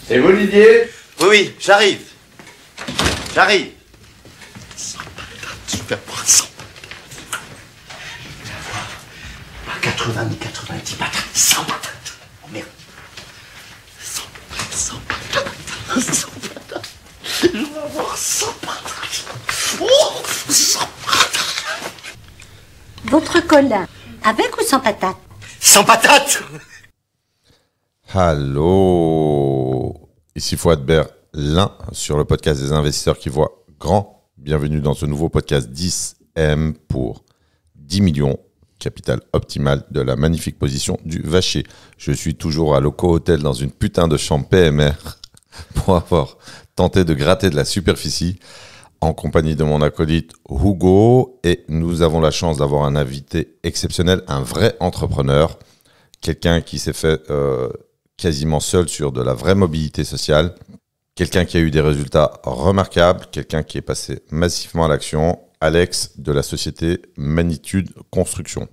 C'est vous Didier? Oui, j'arrive. J'arrive. Je vais prendre 100 patates. Pas 80 ni 90 patates. 100 patates. Oh merde. 100 patates. 100 patates. Je vais avoir 100 patates. Oh, 100 patates. Votre cola, avec ou sans patates? 100 patates. Allô, ici Fouad Berlin sur le podcast des investisseurs qui voient grand. Bienvenue dans ce nouveau podcast 10M pour 10 millions, capital optimal de la magnifique position du Vacher. Je suis toujours à Loco Hotel dans une putain de chambre PMR pour avoir tenté de gratter de la superficie en compagnie de mon acolyte Hugo. Et nous avons la chance d'avoir un invité exceptionnel, un vrai entrepreneur, quelqu'un qui s'est fait quasiment seul sur de la vraie mobilité sociale, quelqu'un qui a eu des résultats remarquables, quelqu'un qui est passé massivement à l'action, Alex de la société Magnitude Construction.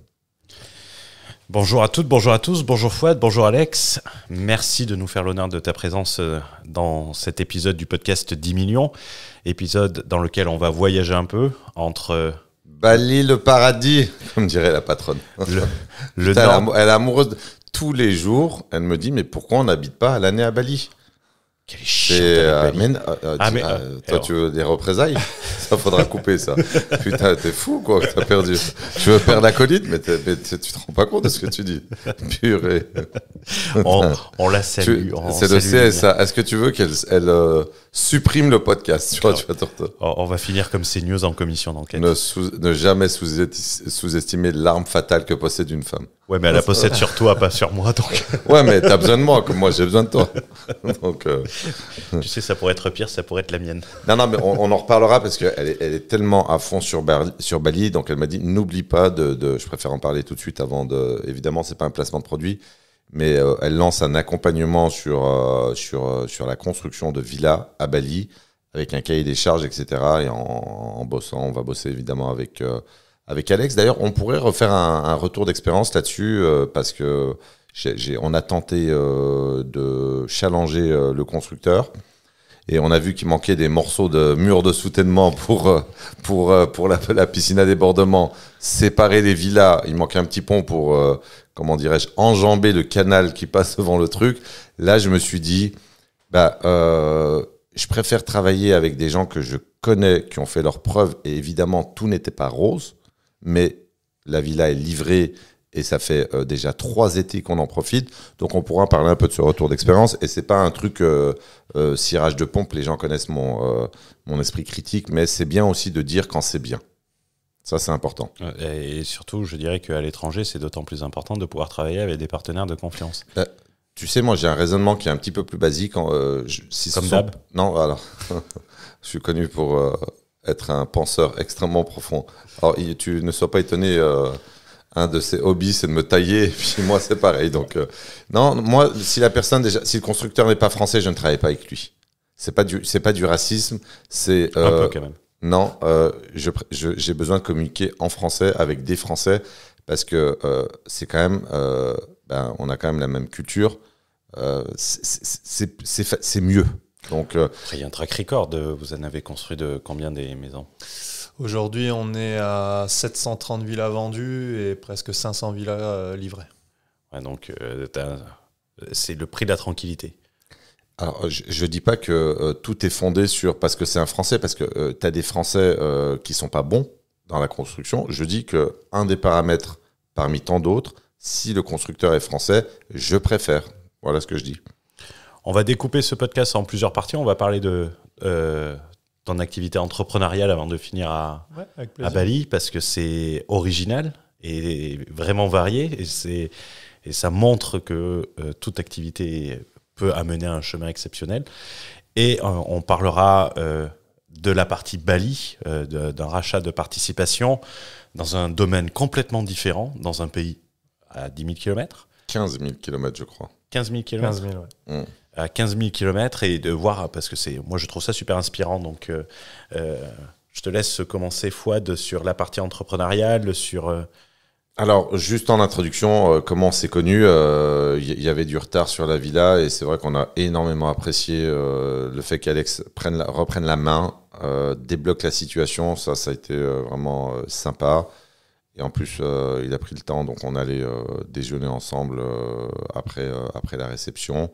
Bonjour à toutes, bonjour à tous, bonjour Fouad, bonjour Alex. Merci de nous faire l'honneur de ta présence dans cet épisode du podcast 10 millions, épisode dans lequel on va voyager un peu entre... Bali, le paradis, comme dirait la patronne. Putain, elle est amoureuse de... Tous les jours, elle me dit, mais pourquoi on n'habite pas à l'année à Bali? Quelle chiante Bali. Toi, tu veux des représailles? Ça, faudra couper ça. Putain, t'es fou, quoi, que t'as perdu. Tu veux perdre l'acolyte, mais tu te rends pas compte de ce que tu dis. Purée. On la salue. C'est le CSA. Est-ce que tu veux qu'elle supprime le podcast? On va finir comme CNews en commission d'enquête. Ne jamais sous-estimer l'arme fatale que possède une femme. Ouais, mais elle la possède sur toi, pas sur moi, donc. Ouais, mais t'as besoin de moi, comme moi j'ai besoin de toi. Donc, tu sais, ça pourrait être pire, ça pourrait être la mienne. Non, mais on en reparlera parce qu'elle est tellement à fond sur Bali. Donc elle m'a dit, n'oublie pas je préfère en parler tout de suite avant de... Évidemment, c'est pas un placement de produit, mais elle lance un accompagnement sur la construction de villas à Bali, avec un cahier des charges, etc. Et en bossant, on va bosser évidemment avec Alex. D'ailleurs, on pourrait refaire un retour d'expérience là-dessus parce que on a tenté de challenger le constructeur et on a vu qu'il manquait des morceaux de mur de soutènement pour la piscine à débordement, séparer les villas. Il manquait un petit pont pour, comment dirais-je, enjamber le canal qui passe devant le truc. Là, je me suis dit, je préfère travailler avec des gens que je connais, qui ont fait leurs preuves. Et évidemment, tout n'était pas rose. Mais la villa est livrée et ça fait déjà 3 étés qu'on en profite. Donc on pourra parler un peu de ce retour d'expérience. Et c'est pas un truc cirage de pompe, les gens connaissent mon esprit critique, mais c'est bien aussi de dire quand c'est bien. Ça, c'est important. Et surtout, je dirais qu'à l'étranger, c'est d'autant plus important de pouvoir travailler avec des partenaires de confiance. Tu sais, moi, j'ai un raisonnement qui est un petit peu plus basique. Comme d'hab. Non, alors, je suis connu pour... être un penseur extrêmement profond. Alors, tu ne sois pas étonné, un de ses hobbies, c'est de me tailler, et puis moi, c'est pareil. Donc, non, moi, si le constructeur n'est pas français, je ne travaille pas avec lui. C'est pas du racisme, c'est... un peu, quand même. Non, j'ai besoin de communiquer en français avec des Français, parce que c'est quand même... on a quand même la même culture. C'est mieux. Donc, après, il y a un track record. Vous en avez construit de combien des maisons? Aujourd'hui, on est à 730 villas vendues et presque 500 villas livrées. Ouais, donc, c'est le prix de la tranquillité. Alors, je dis pas que tout est fondé sur... Parce que c'est un Français, parce que tu as des Français qui sont pas bons dans la construction. Je dis qu'un des paramètres parmi tant d'autres, si le constructeur est français, je préfère. Voilà ce que je dis. On va découper ce podcast en plusieurs parties. On va parler de ton activité entrepreneuriale avant de finir à Bali, parce que c'est original et vraiment varié. Et ça montre que toute activité peut amener à un chemin exceptionnel. Et on parlera de la partie Bali, d'un rachat de participation dans un domaine complètement différent, dans un pays à 10 000 km. 15 000 km, je crois. 15 000 km. 15 000, ouais. À 15 000 km et de voir, parce que moi je trouve ça super inspirant, donc je te laisse commencer Fouad sur la partie entrepreneuriale, sur Alors, juste en introduction, comment on s'est connus, y avait du retard sur la villa et c'est vrai qu'on a énormément apprécié le fait qu'Alex reprenne la main, débloque la situation. Ça a été vraiment sympa. Et en plus, il a pris le temps, donc on allait déjeuner ensemble après la réception.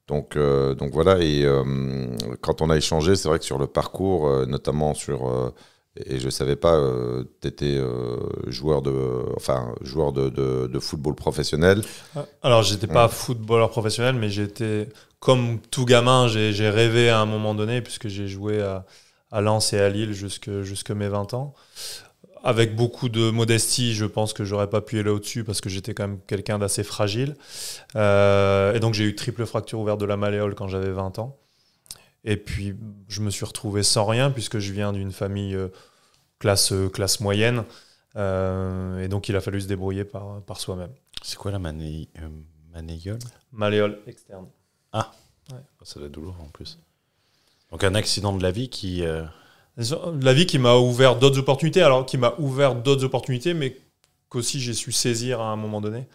Donc voilà, et quand on a échangé, c'est vrai que sur le parcours, notamment et je ne savais pas, tu étais joueur de football professionnel. Alors, j'étais pas footballeur professionnel, mais j'étais, comme tout gamin, j'ai rêvé à un moment donné, puisque j'ai joué à Lens et à Lille jusque mes 20 ans. Avec beaucoup de modestie, je pense que j'aurais pas pu aller au-dessus parce que j'étais quand même quelqu'un d'assez fragile. Et donc, j'ai eu triple fracture ouverte de la malléole quand j'avais 20 ans. Et puis, je me suis retrouvé sans rien puisque je viens d'une famille classe moyenne. Et donc, il a fallu se débrouiller par soi-même. C'est quoi la malléole? Malléole externe. Ah, ouais. Ça doit être douloureux en plus. Donc, un accident de la vie qui... La vie qui m'a ouvert d'autres opportunités, mais qu'aussi j'ai su saisir à un moment donné.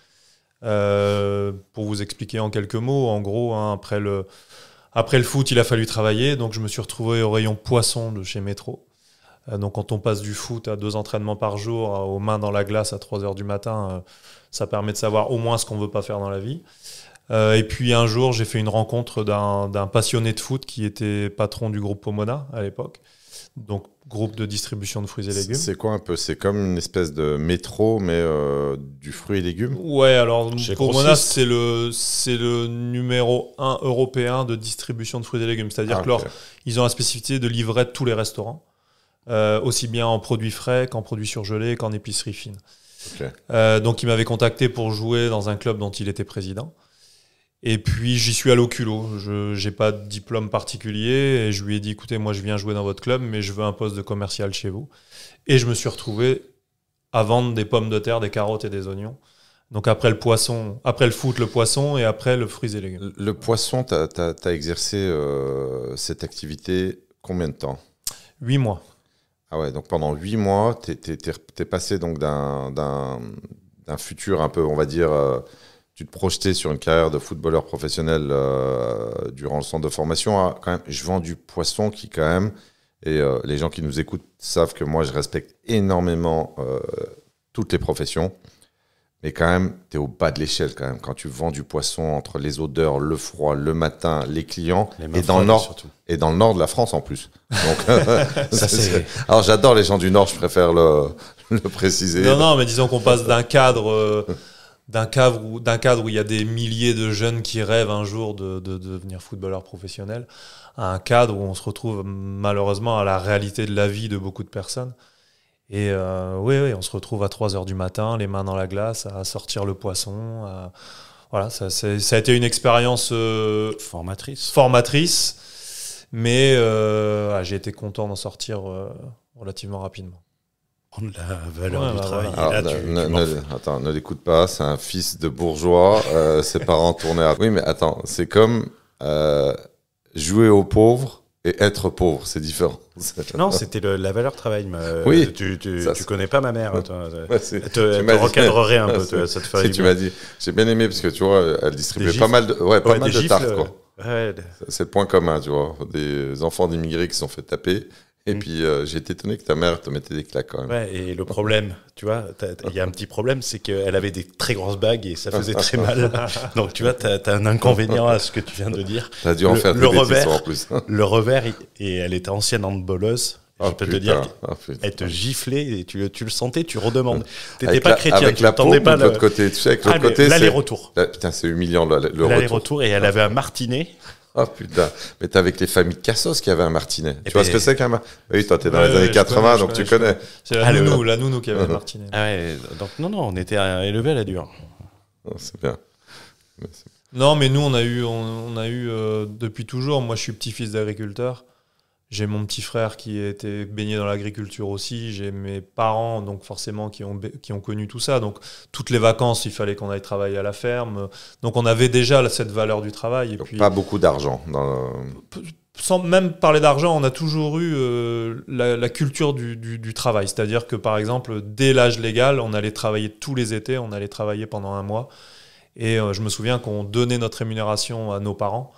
Pour vous expliquer en quelques mots, en gros, après le foot, il a fallu travailler, donc je me suis retrouvé au rayon poisson de chez Métro. Donc quand on passe du foot à 2 entraînements par jour, aux mains dans la glace à 3h du matin, ça permet de savoir au moins ce qu'on ne veut pas faire dans la vie. Et puis un jour, j'ai fait une rencontre d'un passionné de foot qui était patron du groupe Pomona à l'époque. Donc, groupe de distribution de fruits et légumes. C'est quoi un peu? C'est comme une espèce de métro, mais du fruit et légumes? Ouais, alors pour Mona, c'est le numéro 1 européen de distribution de fruits et légumes. C'est-à-dire ils ont la spécificité de livrer tous les restaurants, aussi bien en produits frais qu'en produits surgelés qu'en épicerie fine. Okay. Donc, il m'avait contacté pour jouer dans un club dont il était président. Et puis, j'y suis allé au culot. Je n'ai pas de diplôme particulier. Et je lui ai dit, écoutez, moi, je viens jouer dans votre club, mais je veux un poste de commercial chez vous. Et je me suis retrouvé à vendre des pommes de terre, des carottes et des oignons. Donc, après le foot, le poisson, et après, le fruits et légumes. Le poisson, tu as exercé cette activité combien de temps? 8 mois. Ah ouais, donc pendant 8 mois, tu es passé donc d'un futur un peu, on va dire... tu te projetais sur une carrière de footballeur professionnel durant le centre de formation. Quand même, je vends du poisson qui, quand même, et les gens qui nous écoutent savent que moi, je respecte énormément toutes les professions. Mais quand même, tu es au bas de l'échelle quand même. Quand tu vends du poisson entre les odeurs, le froid, le matin, les clients, et dans le nord de la France en plus. Donc, alors j'adore les gens du nord, je préfère le préciser. Non, mais disons qu'on passe d'un cadre... D'un cadre où il y a des milliers de jeunes qui rêvent un jour de devenir footballeur professionnel, à un cadre où on se retrouve malheureusement à la réalité de la vie de beaucoup de personnes. Et oui, on se retrouve à 3h du matin, les mains dans la glace, à sortir le poisson. Voilà, ça a été une expérience formatrice, mais j'ai été content d'en sortir relativement rapidement. La valeur du travail. Attends, ne l'écoute pas, c'est un fils de bourgeois, ses parents tournaient Oui, mais attends, c'est comme jouer aux pauvres et être pauvre, c'est différent. Non, c'était la valeur travail. Oui. Tu connais pas ma mère. Tu te recadrerais un peu, ça te ferait tu m'as dit, j'ai bien aimé parce que tu vois, elle distribuait pas mal de tartes, quoi. Ouais. C'est le point commun, tu vois, des enfants d'immigrés qui se sont fait taper. Et puis, j'ai été étonné que ta mère te mettait des claques quand même. Ouais, et le problème, tu vois, il y a un petit problème, c'est qu'elle avait des très grosses bagues et ça faisait très mal. Donc, tu vois, t'as un inconvénient à ce que tu viens de dire. T'as dû en faire des bêtises en plus. Le revers, et elle était ancienne handballeuse. Je peux te dire, elle te giflait et tu le sentais, tu redemandes. T'étais pas chrétien, avec tu la n'entendais pas de l'autre côté. Tu sais, avec l'autre côté, l'aller-retour. Putain, c'est humiliant, le retour. L'aller-retour, et elle avait un martinet. Oh putain, mais t'es avec les familles Cassos qui avaient un martinet. Tu vois ce que c'est qu'un martinet? Oui, toi t'es dans les années 80, donc tu connais. C'est la nounou qui avait un martinet. Ah ouais, donc non, on était élevés à la dure. C'est bien. Non, mais nous on a eu depuis toujours. Moi, je suis petit-fils d'agriculteur. J'ai mon petit frère qui a été baigné dans l'agriculture aussi. J'ai mes parents, donc forcément, qui ont connu tout ça. Donc, toutes les vacances, il fallait qu'on aille travailler à la ferme. Donc, on avait déjà cette valeur du travail. Et donc, puis, pas beaucoup d'argent. sans même parler d'argent, on a toujours eu la culture du travail. C'est-à-dire que, par exemple, dès l'âge légal, on allait travailler tous les étés, on allait travailler pendant 1 mois. Et je me souviens qu'on donnait notre rémunération à nos parents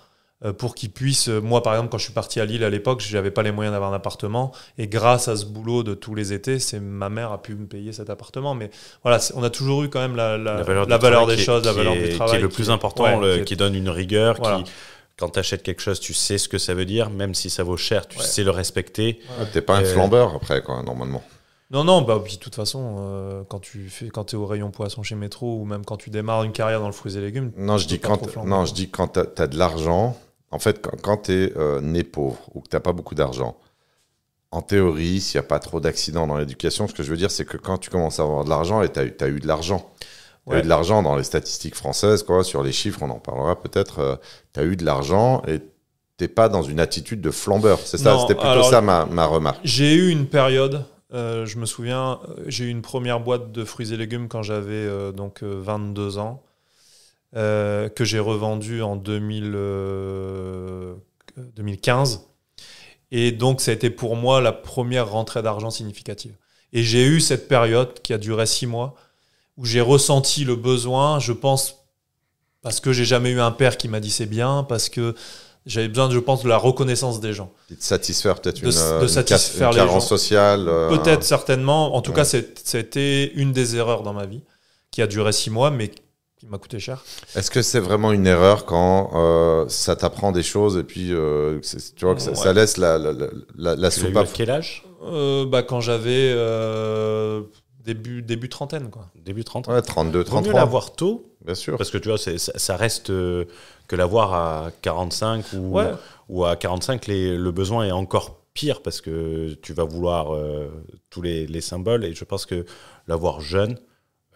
pour qu'ils puissent... Moi, par exemple, quand je suis parti à Lille à l'époque, je n'avais pas les moyens d'avoir un appartement. Et grâce à ce boulot de tous les étés, ma mère a pu me payer cet appartement. Mais voilà, on a toujours eu quand même la valeur des choses, la valeur du travail. Qui est le plus important, qui donne une rigueur, voilà. Quand tu achètes quelque chose, tu sais ce que ça veut dire, même si ça vaut cher, tu sais le respecter. Tu n'es pas un flambeur après, quoi, normalement. Non, puis de toute façon, quand tu es au rayon poisson chez Métro, ou même quand tu démarres une carrière dans le fruits et légumes... Non, je dis quand tu as de l'argent, en fait, quand tu es né pauvre, ou que tu n'as pas beaucoup d'argent, en théorie, s'il n'y a pas trop d'accidents dans l'éducation, ce que je veux dire, c'est que quand tu commences à avoir de l'argent, et tu as eu de l'argent, tu as eu de l'argent dans les statistiques françaises, quoi, sur les chiffres, on en parlera peut-être. Tu as eu de l'argent et tu n'es pas dans une attitude de flambeur. C'est ça, c'était plutôt ça ma remarque. J'ai eu une période, je me souviens, j'ai eu une première boîte de fruits et légumes quand j'avais 22 ans, que j'ai revendue en 2015. Et donc, ça a été pour moi la première rentrée d'argent significative. Et j'ai eu cette période qui a duré 6 mois, où j'ai ressenti le besoin, je pense, parce que j'ai jamais eu un père qui m'a dit c'est bien, parce que j'avais besoin, je pense, de la reconnaissance des gens. Et de satisfaire peut-être une carence sociale. Peut-être, certainement. En tout cas, c'était une des erreurs dans ma vie, qui a duré 6 mois, mais qui m'a coûté cher. Est-ce que c'est vraiment une erreur quand ça t'apprend des choses et puis tu vois que ça laisse la soupape? À quel âge? Quand j'avais... Début trentaine, quoi. Début trentaine. Ouais, 32, 33. Vaut mieux l'avoir tôt. Bien sûr. Parce que tu vois, ça reste que l'avoir à 45 ou à 45, le besoin est encore pire parce que tu vas vouloir tous les symboles. Et je pense que l'avoir jeune,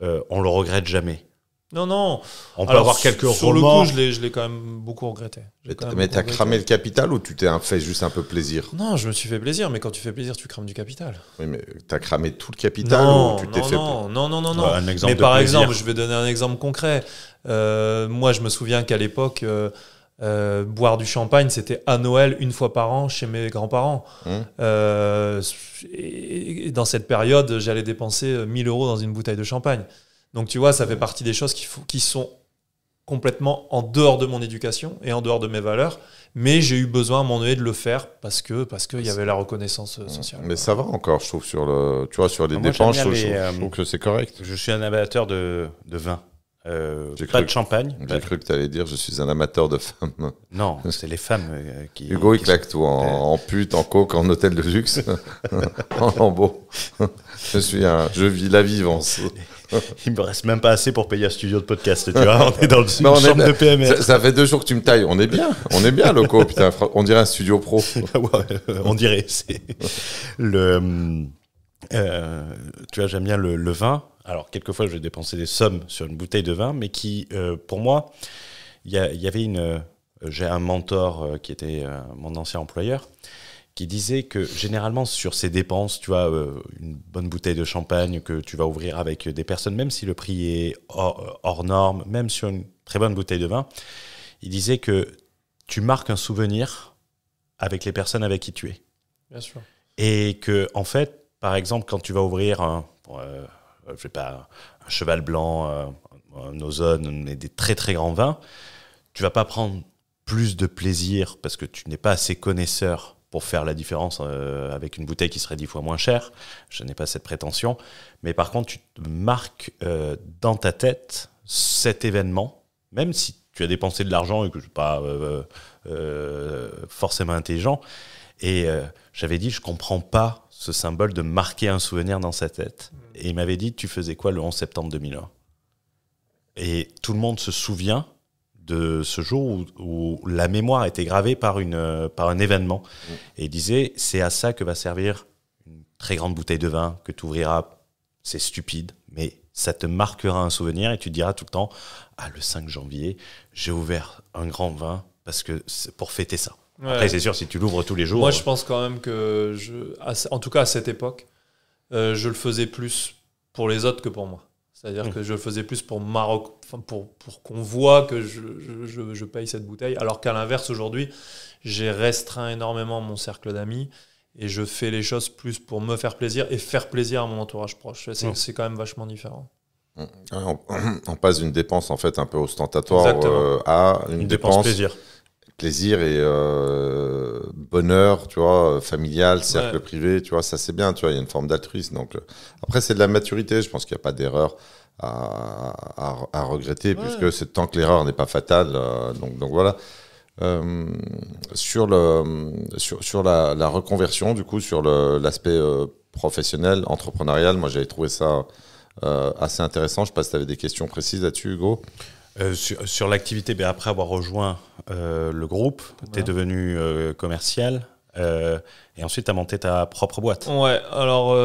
on le regrette jamais. Non. On peut avoir quelques sur remords. Le coup, je l'ai quand même beaucoup regretté. Mais t'as cramé le capital ou tu t'es fait juste un peu plaisir? Non, je me suis fait plaisir, mais quand tu fais plaisir, tu crames du capital. Oui, mais t'as cramé tout le capital ou tu t'es fait... Non. Un exemple mais par plaisir. exemple, je vais donner un exemple concret. Moi, je me souviens qu'à l'époque, boire du champagne, c'était à Noël, 1 fois par an, chez mes grands-parents. Et dans cette période, j'allais dépenser 1 000 € dans une bouteille de champagne. Donc tu vois, ça fait partie des choses qui sont complètement en dehors de mon éducation et en dehors de mes valeurs, mais j'ai eu besoin à mon donné de le faire parce que il y avait la reconnaissance sociale. Mais ça va encore, je trouve, sur les dépenses, je trouve que c'est correct. Je suis un amateur de vin. Pas de champagne. J'ai cru que tu allais dire je suis un amateur de femmes. Non, c'est les femmes qui... Hugo, il claque tout en pute, en coke, en hôtel de luxe, en lambeau. Je vis la vivance. Il me reste même pas assez pour payer un studio de podcast, tu vois. On est dans une chambre de PMR. Ça fait 2 jours que tu me tailles. On est bien, loco. Putain, on dirait un studio pro. On dirait. C'est tu vois, j'aime bien le vin. Alors, quelquefois, je vais dépenser des sommes sur une bouteille de vin, mais qui, pour moi, il y avait j'ai un mentor qui était mon ancien employeur, qui disait que généralement sur ces dépenses, tu vois, une bonne bouteille de champagne que tu vas ouvrir avec des personnes, même si le prix est hors norme, même sur une très bonne bouteille de vin, il disait que tu marques un souvenir avec les personnes avec qui tu es. Bien sûr. Et que, en fait, par exemple, quand tu vas ouvrir un cheval blanc, un ozone, des très très grands vins, tu vas pas prendre plus de plaisir parce que tu n'es pas assez connaisseur pour faire la différence avec une bouteille qui serait 10 fois moins chère. Je n'ai pas cette prétention. Mais par contre, tu te marques dans ta tête cet événement, même si tu as dépensé de l'argent et que je ne suis pas forcément intelligent. Et j'avais dit, je ne comprends pas ce symbole de marquer un souvenir dans sa tête. Et il m'avait dit, tu faisais quoi le 11 septembre 2001 ? Et tout le monde se souvient de ce jour où la mémoire a été gravée par un événement. Et il disait, c'est à ça que va servir une très grande bouteille de vin que tu ouvriras. C'est stupide, mais ça te marquera un souvenir et tu diras tout le temps, le 5 janvier, j'ai ouvert un grand vin parce que c'est pour fêter ça. Ouais. Après, c'est sûr, si tu l'ouvres tous les jours... Moi, je pense quand même que, en tout cas à cette époque, je le faisais plus pour les autres que pour moi. C'est-à-dire que je le faisais plus pour pour qu'on voit que je paye cette bouteille. Alors qu'à l'inverse, aujourd'hui, j'ai restreint énormément mon cercle d'amis et je fais les choses plus pour me faire plaisir et faire plaisir à mon entourage proche. C'est quand même vachement différent. On passe d'une dépense en fait un peu ostentatoire à une dépense plaisir et bonheur, tu vois, familial, cercle privé, tu vois, ça c'est bien, tu vois, il y a une forme d'altruisme. Donc après c'est de la maturité, je pense qu'il n'y a pas d'erreur à regretter puisque c'est tant que l'erreur n'est pas fatale. Donc voilà. Sur la reconversion, du coup, sur l'aspect professionnel, entrepreneurial, moi j'avais trouvé ça assez intéressant. Je ne sais pas si tu avais des questions précises là-dessus, Hugo. Sur l'activité, après avoir rejoint le groupe, tu es devenu commercial et ensuite tu as monté ta propre boîte. Ouais, alors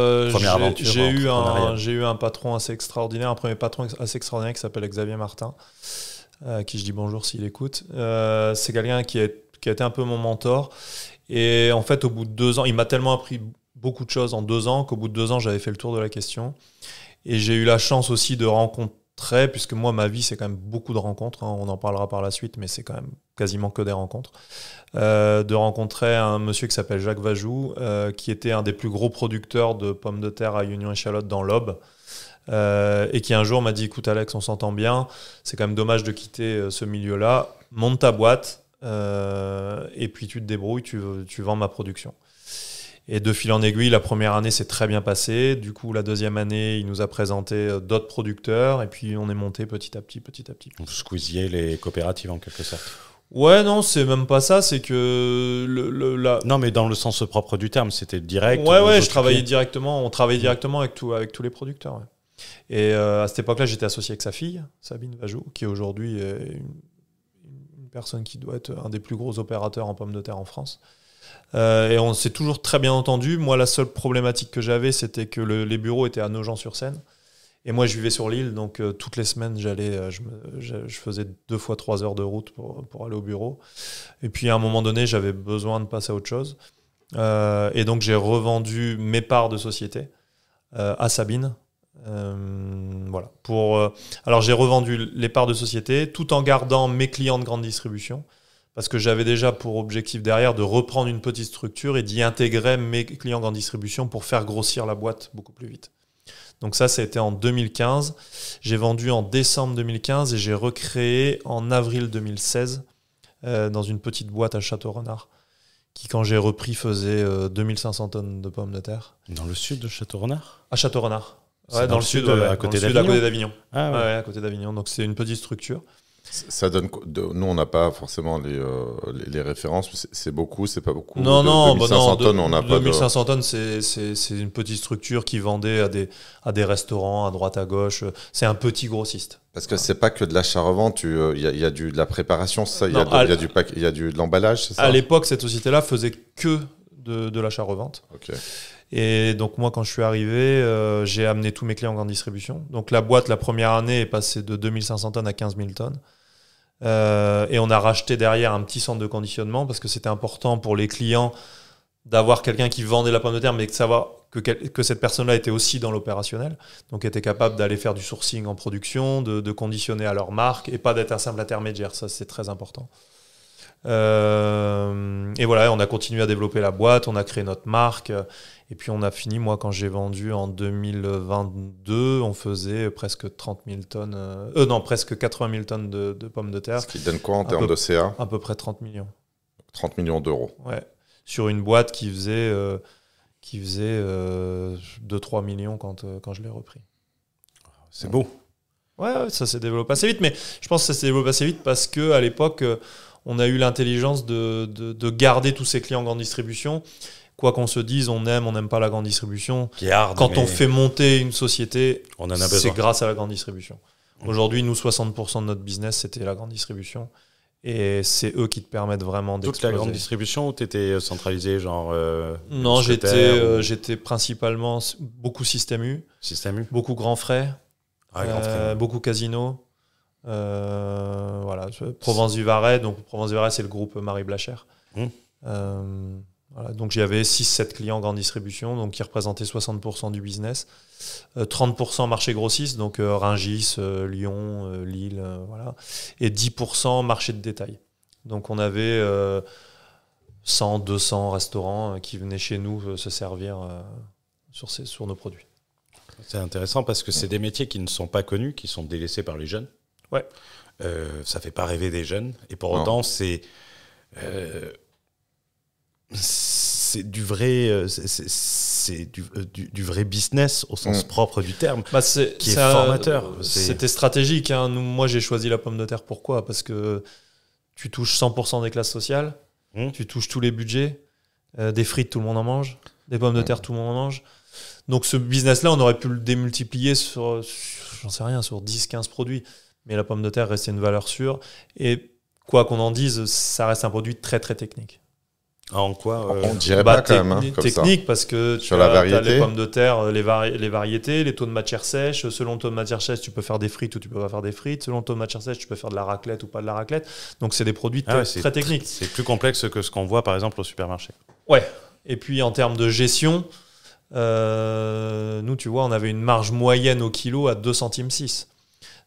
j'ai eu un patron assez extraordinaire, un premier patron assez extraordinaire qui s'appelle Xavier Martin, à qui je dis bonjour s'il écoute. C'est quelqu'un qui a été un peu mon mentor. Et en fait, au bout de 2 ans, il m'a tellement appris beaucoup de choses en 2 ans qu'au bout de 2 ans, j'avais fait le tour de la question. Et j'ai eu la chance aussi de rencontrer, puisque moi, ma vie, c'est quand même beaucoup de rencontres. On en parlera par la suite, mais c'est quand même quasiment que des rencontres. De rencontrer un monsieur qui s'appelle Jacques Vajou, qui était un des plus gros producteurs de pommes de terre à Union-Échalote dans l'Aube. Et qui un jour m'a dit, écoute Alex, on s'entend bien, c'est quand même dommage de quitter ce milieu-là, monte ta boîte et puis tu te débrouilles, tu vends ma production. Et de fil en aiguille, la première année s'est très bien passée. Du coup, la deuxième année, il nous a présenté d'autres producteurs et puis on est monté petit à petit. Vous squeeziez les coopératives en quelque sorte. Ouais, non, c'est même pas ça, c'est que Non, mais dans le sens propre du terme, c'était direct. Ouais, on travaillait directement avec tous les producteurs. Ouais. Et à cette époque-là, j'étais associé avec sa fille, Sabine Vajou, qui aujourd'hui est une personne qui doit être un des plus gros opérateurs en pommes de terre en France. Et on s'est toujours très bien entendu. Moi, la seule problématique que j'avais, c'était que les bureaux étaient à Nogent-sur-Seine. Et moi, je vivais sur l'île, donc toutes les semaines, je faisais 2 fois 3 heures de route pour aller au bureau. Et puis, à un moment donné, j'avais besoin de passer à autre chose. Et donc, j'ai revendu mes parts de société à Sabine. Voilà. Alors, j'ai revendu les parts de société tout en gardant mes clients de grande distribution. Parce que j'avais déjà pour objectif derrière de reprendre une petite structure et d'y intégrer mes clients grande distribution pour faire grossir la boîte beaucoup plus vite. Donc ça a été en 2015. J'ai vendu en décembre 2015 et j'ai recréé en avril 2016 dans une petite boîte à Château-Renard qui, quand j'ai repris, faisait 2500 tonnes de pommes de terre. Dans le sud de Château-Renard ? À Château-Renard. Ouais, dans le sud, à côté d'Avignon. Ah, ouais, à côté d'Avignon. Donc c'est une petite structure. Ça donne. Nous, on n'a pas forcément les références. C'est beaucoup, c'est pas beaucoup. Non, 2500 tonnes, on n'a pas. 2500 tonnes, c'est une petite structure qui vendait à des restaurants à droite à gauche. C'est un petit grossiste. Parce que c'est pas que de l'achat-revente. Il y a de la préparation, ça. Il y a de l'emballage, c'est ça. À l'époque, cette société-là faisait que de l'achat-revente. Ok. Et donc moi, quand je suis arrivé, j'ai amené tous mes clients en grande distribution. Donc la boîte, la première année, est passée de 2500 tonnes à 15 000 tonnes. Et on a racheté derrière un petit centre de conditionnement parce que c'était important pour les clients d'avoir quelqu'un qui vendait la pomme de terre, mais de savoir que cette personne-là était aussi dans l'opérationnel. Donc était capable d'aller faire du sourcing en production, de conditionner à leur marque et pas d'être un simple intermédiaire. Ça, c'est très important. Et voilà, on a continué à développer la boîte, on a créé notre marque. Et puis on a fini, moi quand j'ai vendu en 2022, on faisait presque 30 000 tonnes, presque 80 000 tonnes de pommes de terre. Ce qui donne quoi en termes de CA ? À peu près 30 millions. 30 millions d'euros. Ouais. Sur une boîte qui faisait 2-3 millions quand je l'ai repris. C'est beau. Ouais, ça s'est développé assez vite, mais je pense que ça s'est développé assez vite parce qu'à l'époque, on a eu l'intelligence de garder tous ces clients en grande distribution. Quoi qu'on se dise, on n'aime pas la grande distribution. Quand on fait monter une société, c'est grâce à la grande distribution. Aujourd'hui, nous, 60% de notre business, c'était la grande distribution. Et c'est eux qui te permettent vraiment d'exploser. Toute la grande distribution ou tu étais centralisé genre Non, j'étais principalement beaucoup Système U. Beaucoup Grand Frais. Beaucoup Casino. Voilà. Provence du Varet. Donc Provence du Varet, c'est le groupe Marie Blachère. Voilà, donc j'avais 6-7 clients en grande distribution, donc qui représentaient 60% du business. 30% marché grossiste, donc Rungis, Lyon, Lille, voilà. Et 10% marché de détail. Donc on avait 100-200 restaurants qui venaient chez nous se servir sur nos produits. C'est intéressant parce que c'est des métiers qui ne sont pas connus, qui sont délaissés par les jeunes. Ouais. Ça ne fait pas rêver des jeunes. Et pour autant, c'est du vrai, c'est du vrai business au sens propre du terme, qui est formateur. C'était stratégique. Hein. Moi, j'ai choisi la pomme de terre. Pourquoi ? Parce que tu touches 100% des classes sociales, tu touches tous les budgets, des frites, tout le monde en mange, des pommes de terre, tout le monde en mange. Donc ce business-là, on aurait pu le démultiplier sur j'en sais rien, sur 10-15 produits. Mais la pomme de terre restait une valeur sûre. Et quoi qu'on en dise, ça reste un produit très, très technique. En quoi On dirait pas quand même, hein, comme technique, ça. Parce que sur la variété, les pommes de terre, les variétés, les taux de matière sèche. Selon le taux de matière sèche, tu peux faire des frites ou tu peux pas faire des frites. Selon le taux de matière sèche, tu peux faire de la raclette ou pas de la raclette. Donc c'est des produits très techniques. C'est plus complexe que ce qu'on voit par exemple au supermarché. Ouais. Et puis en termes de gestion, nous, tu vois, on avait une marge moyenne au kilo à 2 centimes 6.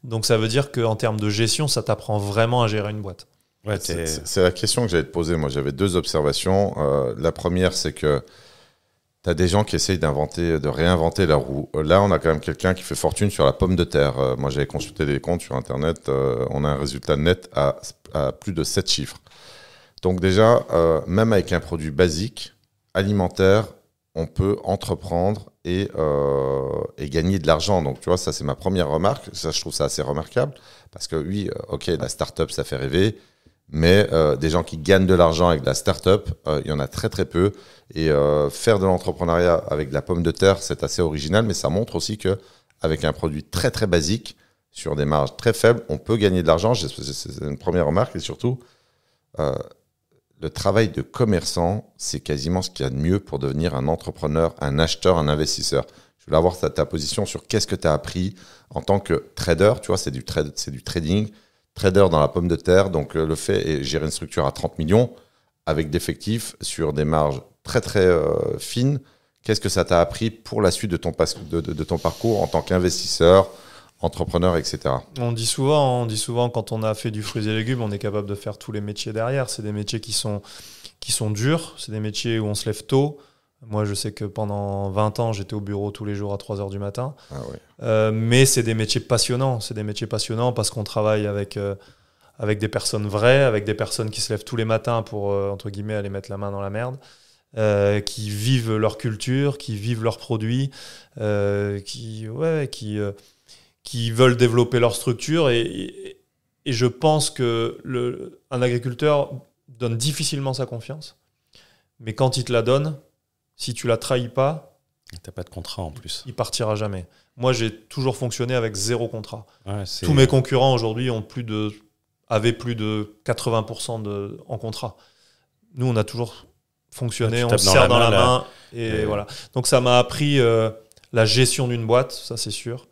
Donc ça veut dire qu'en termes de gestion, ça t'apprend vraiment à gérer une boîte. Ouais, c'est la question que j'allais te poser. Moi, j'avais 2 observations. La première, c'est que tu as des gens qui essayent de réinventer la roue. Là, on a quand même quelqu'un qui fait fortune sur la pomme de terre. Moi, j'avais consulté les comptes sur Internet. On a un résultat net à plus de 7 chiffres. Donc déjà, même avec un produit basique, alimentaire, on peut entreprendre et gagner de l'argent. Donc, tu vois, ça, c'est ma première remarque. Ça, je trouve ça assez remarquable. Parce que oui, OK, la start-up, ça fait rêver. Mais des gens qui gagnent de l'argent avec de la start-up, il y en a très, très peu. Et faire de l'entrepreneuriat avec de la pomme de terre, c'est assez original. Mais ça montre aussi qu'avec un produit très, très basique, sur des marges très faibles, on peut gagner de l'argent. C'est une première remarque. Et surtout, le travail de commerçant, c'est quasiment ce qu'il y a de mieux pour devenir un entrepreneur, un acheteur, un investisseur. Je voulais avoir ta position sur qu'est-ce que tu as appris en tant que trader. Tu vois, c'est du trading. Trader dans la pomme de terre. Donc, le fait est gérer une structure à 30 millions avec d'effectifs sur des marges très, très fines. Qu'est-ce que ça t'a appris pour la suite de ton parcours en tant qu'investisseur, entrepreneur, etc. On dit souvent quand on a fait du fruits et légumes, on est capable de faire tous les métiers derrière. C'est des métiers qui sont durs, c'est des métiers où on se lève tôt. Moi, je sais que pendant 20 ans, j'étais au bureau tous les jours à 3h du matin. Ah oui. Mais c'est des métiers passionnants. C'est des métiers passionnants parce qu'on travaille avec des personnes vraies, avec des personnes qui se lèvent tous les matins pour, entre guillemets, aller mettre la main dans la merde. Qui vivent leur culture, qui vivent leurs produits, qui veulent développer leur structure. Et je pense qu'un agriculteur donne difficilement sa confiance. Mais quand il te la donne, si tu la trahis pas, t'as pas de contrat en plus. Il partira jamais. Moi, j'ai toujours fonctionné avec 0 contrat. Ouais, tous mes concurrents aujourd'hui avaient plus de 80% en contrat. Nous, on a toujours fonctionné, on se serre dans la main. Et voilà. Donc, ça m'a appris la gestion d'une boîte, ça c'est sûr.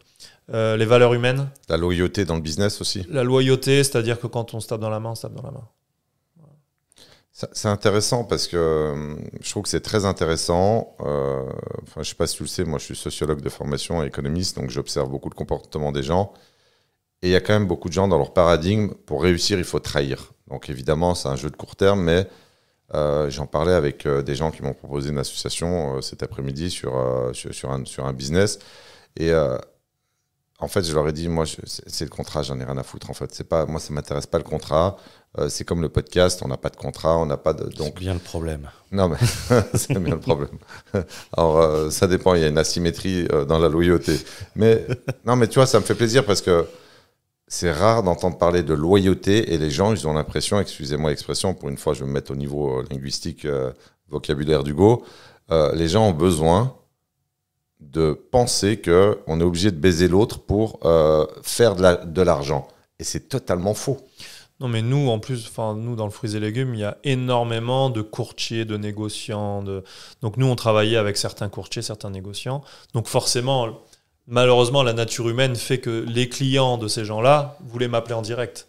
Les valeurs humaines. La loyauté dans le business aussi. La loyauté, c'est-à-dire que quand on se tape dans la main, on se tape dans la main. C'est intéressant parce que je trouve que c'est très intéressant. Je ne sais pas si tu le sais, moi je suis sociologue de formation et économiste, donc j'observe beaucoup le comportement des gens. Et il y a quand même beaucoup de gens dans leur paradigme, pour réussir, il faut trahir. Donc évidemment, c'est un jeu de court terme, mais j'en parlais avec des gens qui m'ont proposé une association cet après-midi sur un business. Et en fait, je leur ai dit, moi, c'est le contrat, j'en ai rien à foutre. En fait, moi, ça m'intéresse pas le contrat. C'est comme le podcast, on n'a pas de contrat, on n'a pas de. Donc... C'est bien le problème. Non, mais c'est bien le problème. Alors, ça dépend. Il y a une asymétrie dans la loyauté. Mais non, mais tu vois, ça me fait plaisir parce que c'est rare d'entendre parler de loyauté et les gens, ils ont l'impression, excusez-moi l'expression, pour une fois, je vais me mettre au niveau linguistique, vocabulaire d'Hugo. Les gens ont besoin de penser qu'on est obligé de baiser l'autre pour faire de l'argent. Et c'est totalement faux. Non, mais nous, en plus, nous, dans le fruits et légumes, il y a énormément de courtiers, de négociants. Donc, nous, on travaillait avec certains courtiers, certains négociants. Donc, forcément, malheureusement, la nature humaine fait que les clients de ces gens-là voulaient m'appeler en direct.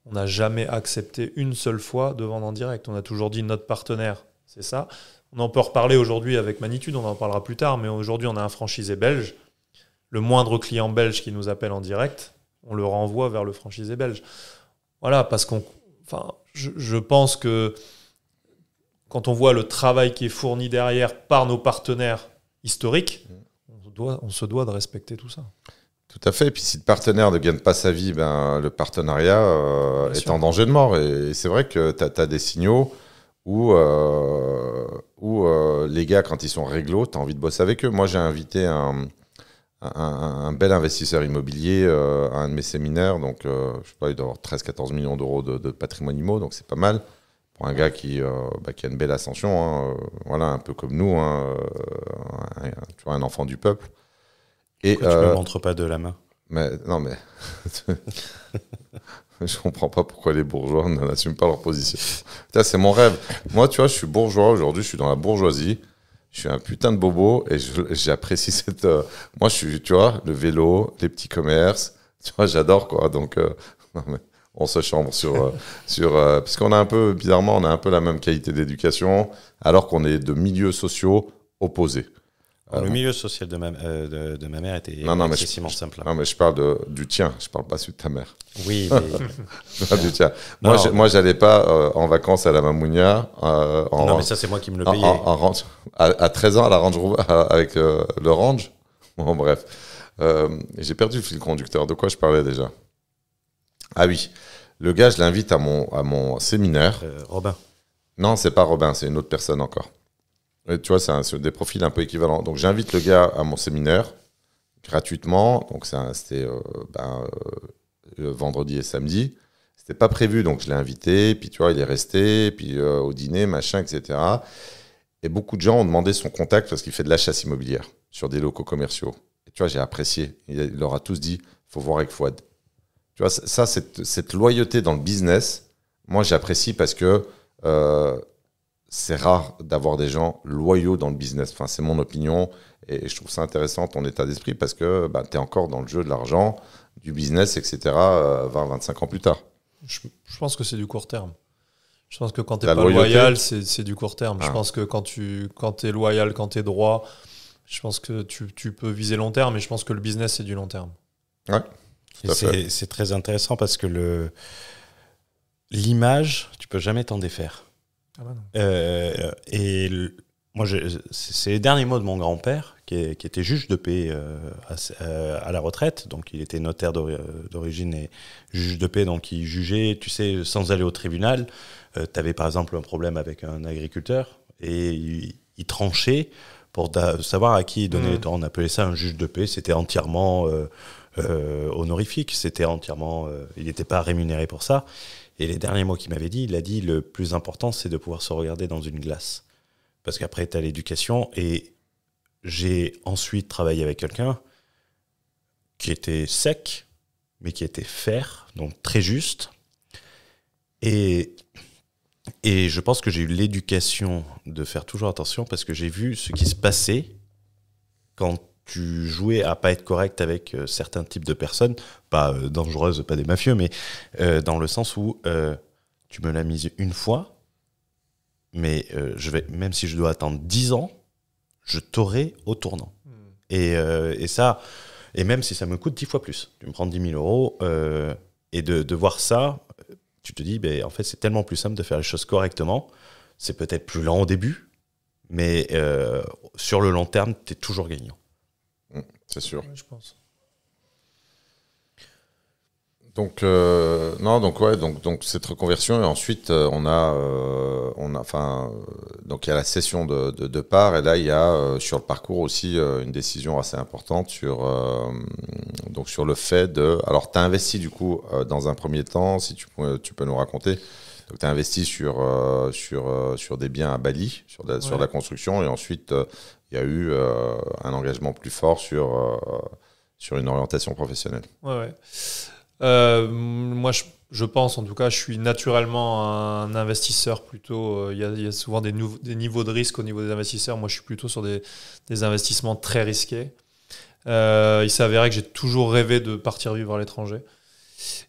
On n'a jamais accepté une seule fois de vendre en direct. On a toujours dit notre partenaire, C'est ça. On en peut reparler aujourd'hui avec Magnitude, on en parlera plus tard, mais aujourd'hui, on a un franchisé belge. Le moindre client belge qui nous appelle en direct, on le renvoie vers le franchisé belge. Voilà, parce je pense que quand on voit le travail qui est fourni derrière par nos partenaires historiques, on se doit de respecter tout ça. Tout à fait. Et puis si le partenaire ne gagne pas sa vie, le partenariat est en danger de mort. Et c'est vrai que tu as des signaux où les gars, quand ils sont réglo, tu as envie de bosser avec eux. Moi, j'ai invité un bel investisseur immobilier à un de mes séminaires. Donc, je sais pas, il doit avoir 13-14 millions d'euros de patrimoine immo, donc c'est pas mal. Pour un gars qui a une belle ascension, voilà, un peu comme nous, tu vois, un enfant du peuple. Et tu ne me montres pas de la main. Non, mais je comprends pas pourquoi les bourgeois n'assument pas leur position. Putain, c'est mon rêve. Moi, tu vois, je suis bourgeois aujourd'hui, je suis dans la bourgeoisie. Je suis un putain de bobo et j'apprécie cette. Moi, je suis, tu vois, le vélo, les petits commerces. Tu vois, j'adore quoi. Donc, non, mais on se chambre parce qu'on a un peu, bizarrement, on a un peu la même qualité d'éducation, alors qu'on est de milieux sociaux opposés. Le milieu social de ma mère était excessivement simple. Non, mais je parle du tien, je parle pas celui de ta mère. Oui, mais... je parle du tien. Moi, j'allais pas en vacances à la Mamounia. Non, mais ça, c'est moi qui me le payais. À 13 ans, à la Range Rover, avec le Range. Bon, bref. J'ai perdu le fil conducteur. De quoi je parlais déjà ? Ah oui, le gars, je l'invite à mon séminaire. Robin. Non, c'est pas Robin, c'est une autre personne encore. Et tu vois, c'est des profils un peu équivalents. Donc, j'invite le gars à mon séminaire gratuitement. Donc, c'était vendredi et samedi. C'était pas prévu, donc je l'ai invité. Puis, tu vois, il est resté. Puis, au dîner, machin, etc. Et beaucoup de gens ont demandé son contact parce qu'il fait de la chasse immobilière sur des locaux commerciaux. Et tu vois, j'ai apprécié. Il leur a tous dit, il faut voir avec Fouad. Tu vois, ça, cette loyauté dans le business, moi, j'apprécie parce que c'est rare d'avoir des gens loyaux dans le business. Enfin, c'est mon opinion et je trouve ça intéressant, ton état d'esprit, parce que tu es encore dans le jeu de l'argent, du business, etc. 20-25 ans plus tard. Je pense que c'est du court terme. Je pense que quand tu n'es pas loyal, c'est du court terme. Je pense que quand tu es loyal, quand tu es droit, je pense que tu peux viser long terme, mais je pense que le business, c'est du long terme. Ouais. C'est très intéressant parce que l'image, tu peux jamais t'en défaire. Ah bah non. Moi, c'est les derniers mots de mon grand-père qui était juge de paix à la retraite. Donc, il était notaire d'origine et juge de paix. Donc, il jugeait, tu sais, sans aller au tribunal. Tu avais par exemple un problème avec un agriculteur et il tranchait pour savoir à qui il donnait le temps. On appelait ça un juge de paix. C'était entièrement honorifique. C'était entièrement. Il n'était pas rémunéré pour ça. Et les derniers mots qu'il m'avait dit, il a dit le plus important, c'est de pouvoir se regarder dans une glace. Parce qu'après, tu as l'éducation. Et j'ai ensuite travaillé avec quelqu'un qui était sec, mais qui était fair, donc très juste. Et je pense que j'ai eu l'éducation de faire toujours attention parce que j'ai vu ce qui se passait quand tu jouais à pas être correct avec certains types de personnes, pas dangereuses, pas des mafieux, mais dans le sens où tu me l'as mise une fois, mais même si je dois attendre 10 ans, je t'aurai au tournant. Et ça, et même si ça me coûte 10 fois plus, tu me prends 10 000 euros, et de voir ça, tu te dis, en fait, c'est tellement plus simple de faire les choses correctement. C'est peut-être plus lent au début, mais sur le long terme, tu es toujours gagnant. C'est sûr. Ouais, je pense. Donc donc cette reconversion et ensuite donc il y a la cession de parts et là il y a sur le parcours aussi une décision assez importante sur le fait de. Alors tu as investi du coup dans un premier temps, si tu peux nous raconter. Donc tu as investi sur des biens à Bali, sur la construction et ensuite il y a eu un engagement plus fort sur une orientation professionnelle. Ouais. Moi, je pense, en tout cas, je suis naturellement un investisseur plutôt. Il y a souvent des niveaux de risque au niveau des investisseurs. Moi, je suis plutôt sur des investissements très risqués. Il s'est avéré que j'ai toujours rêvé de partir vivre à l'étranger.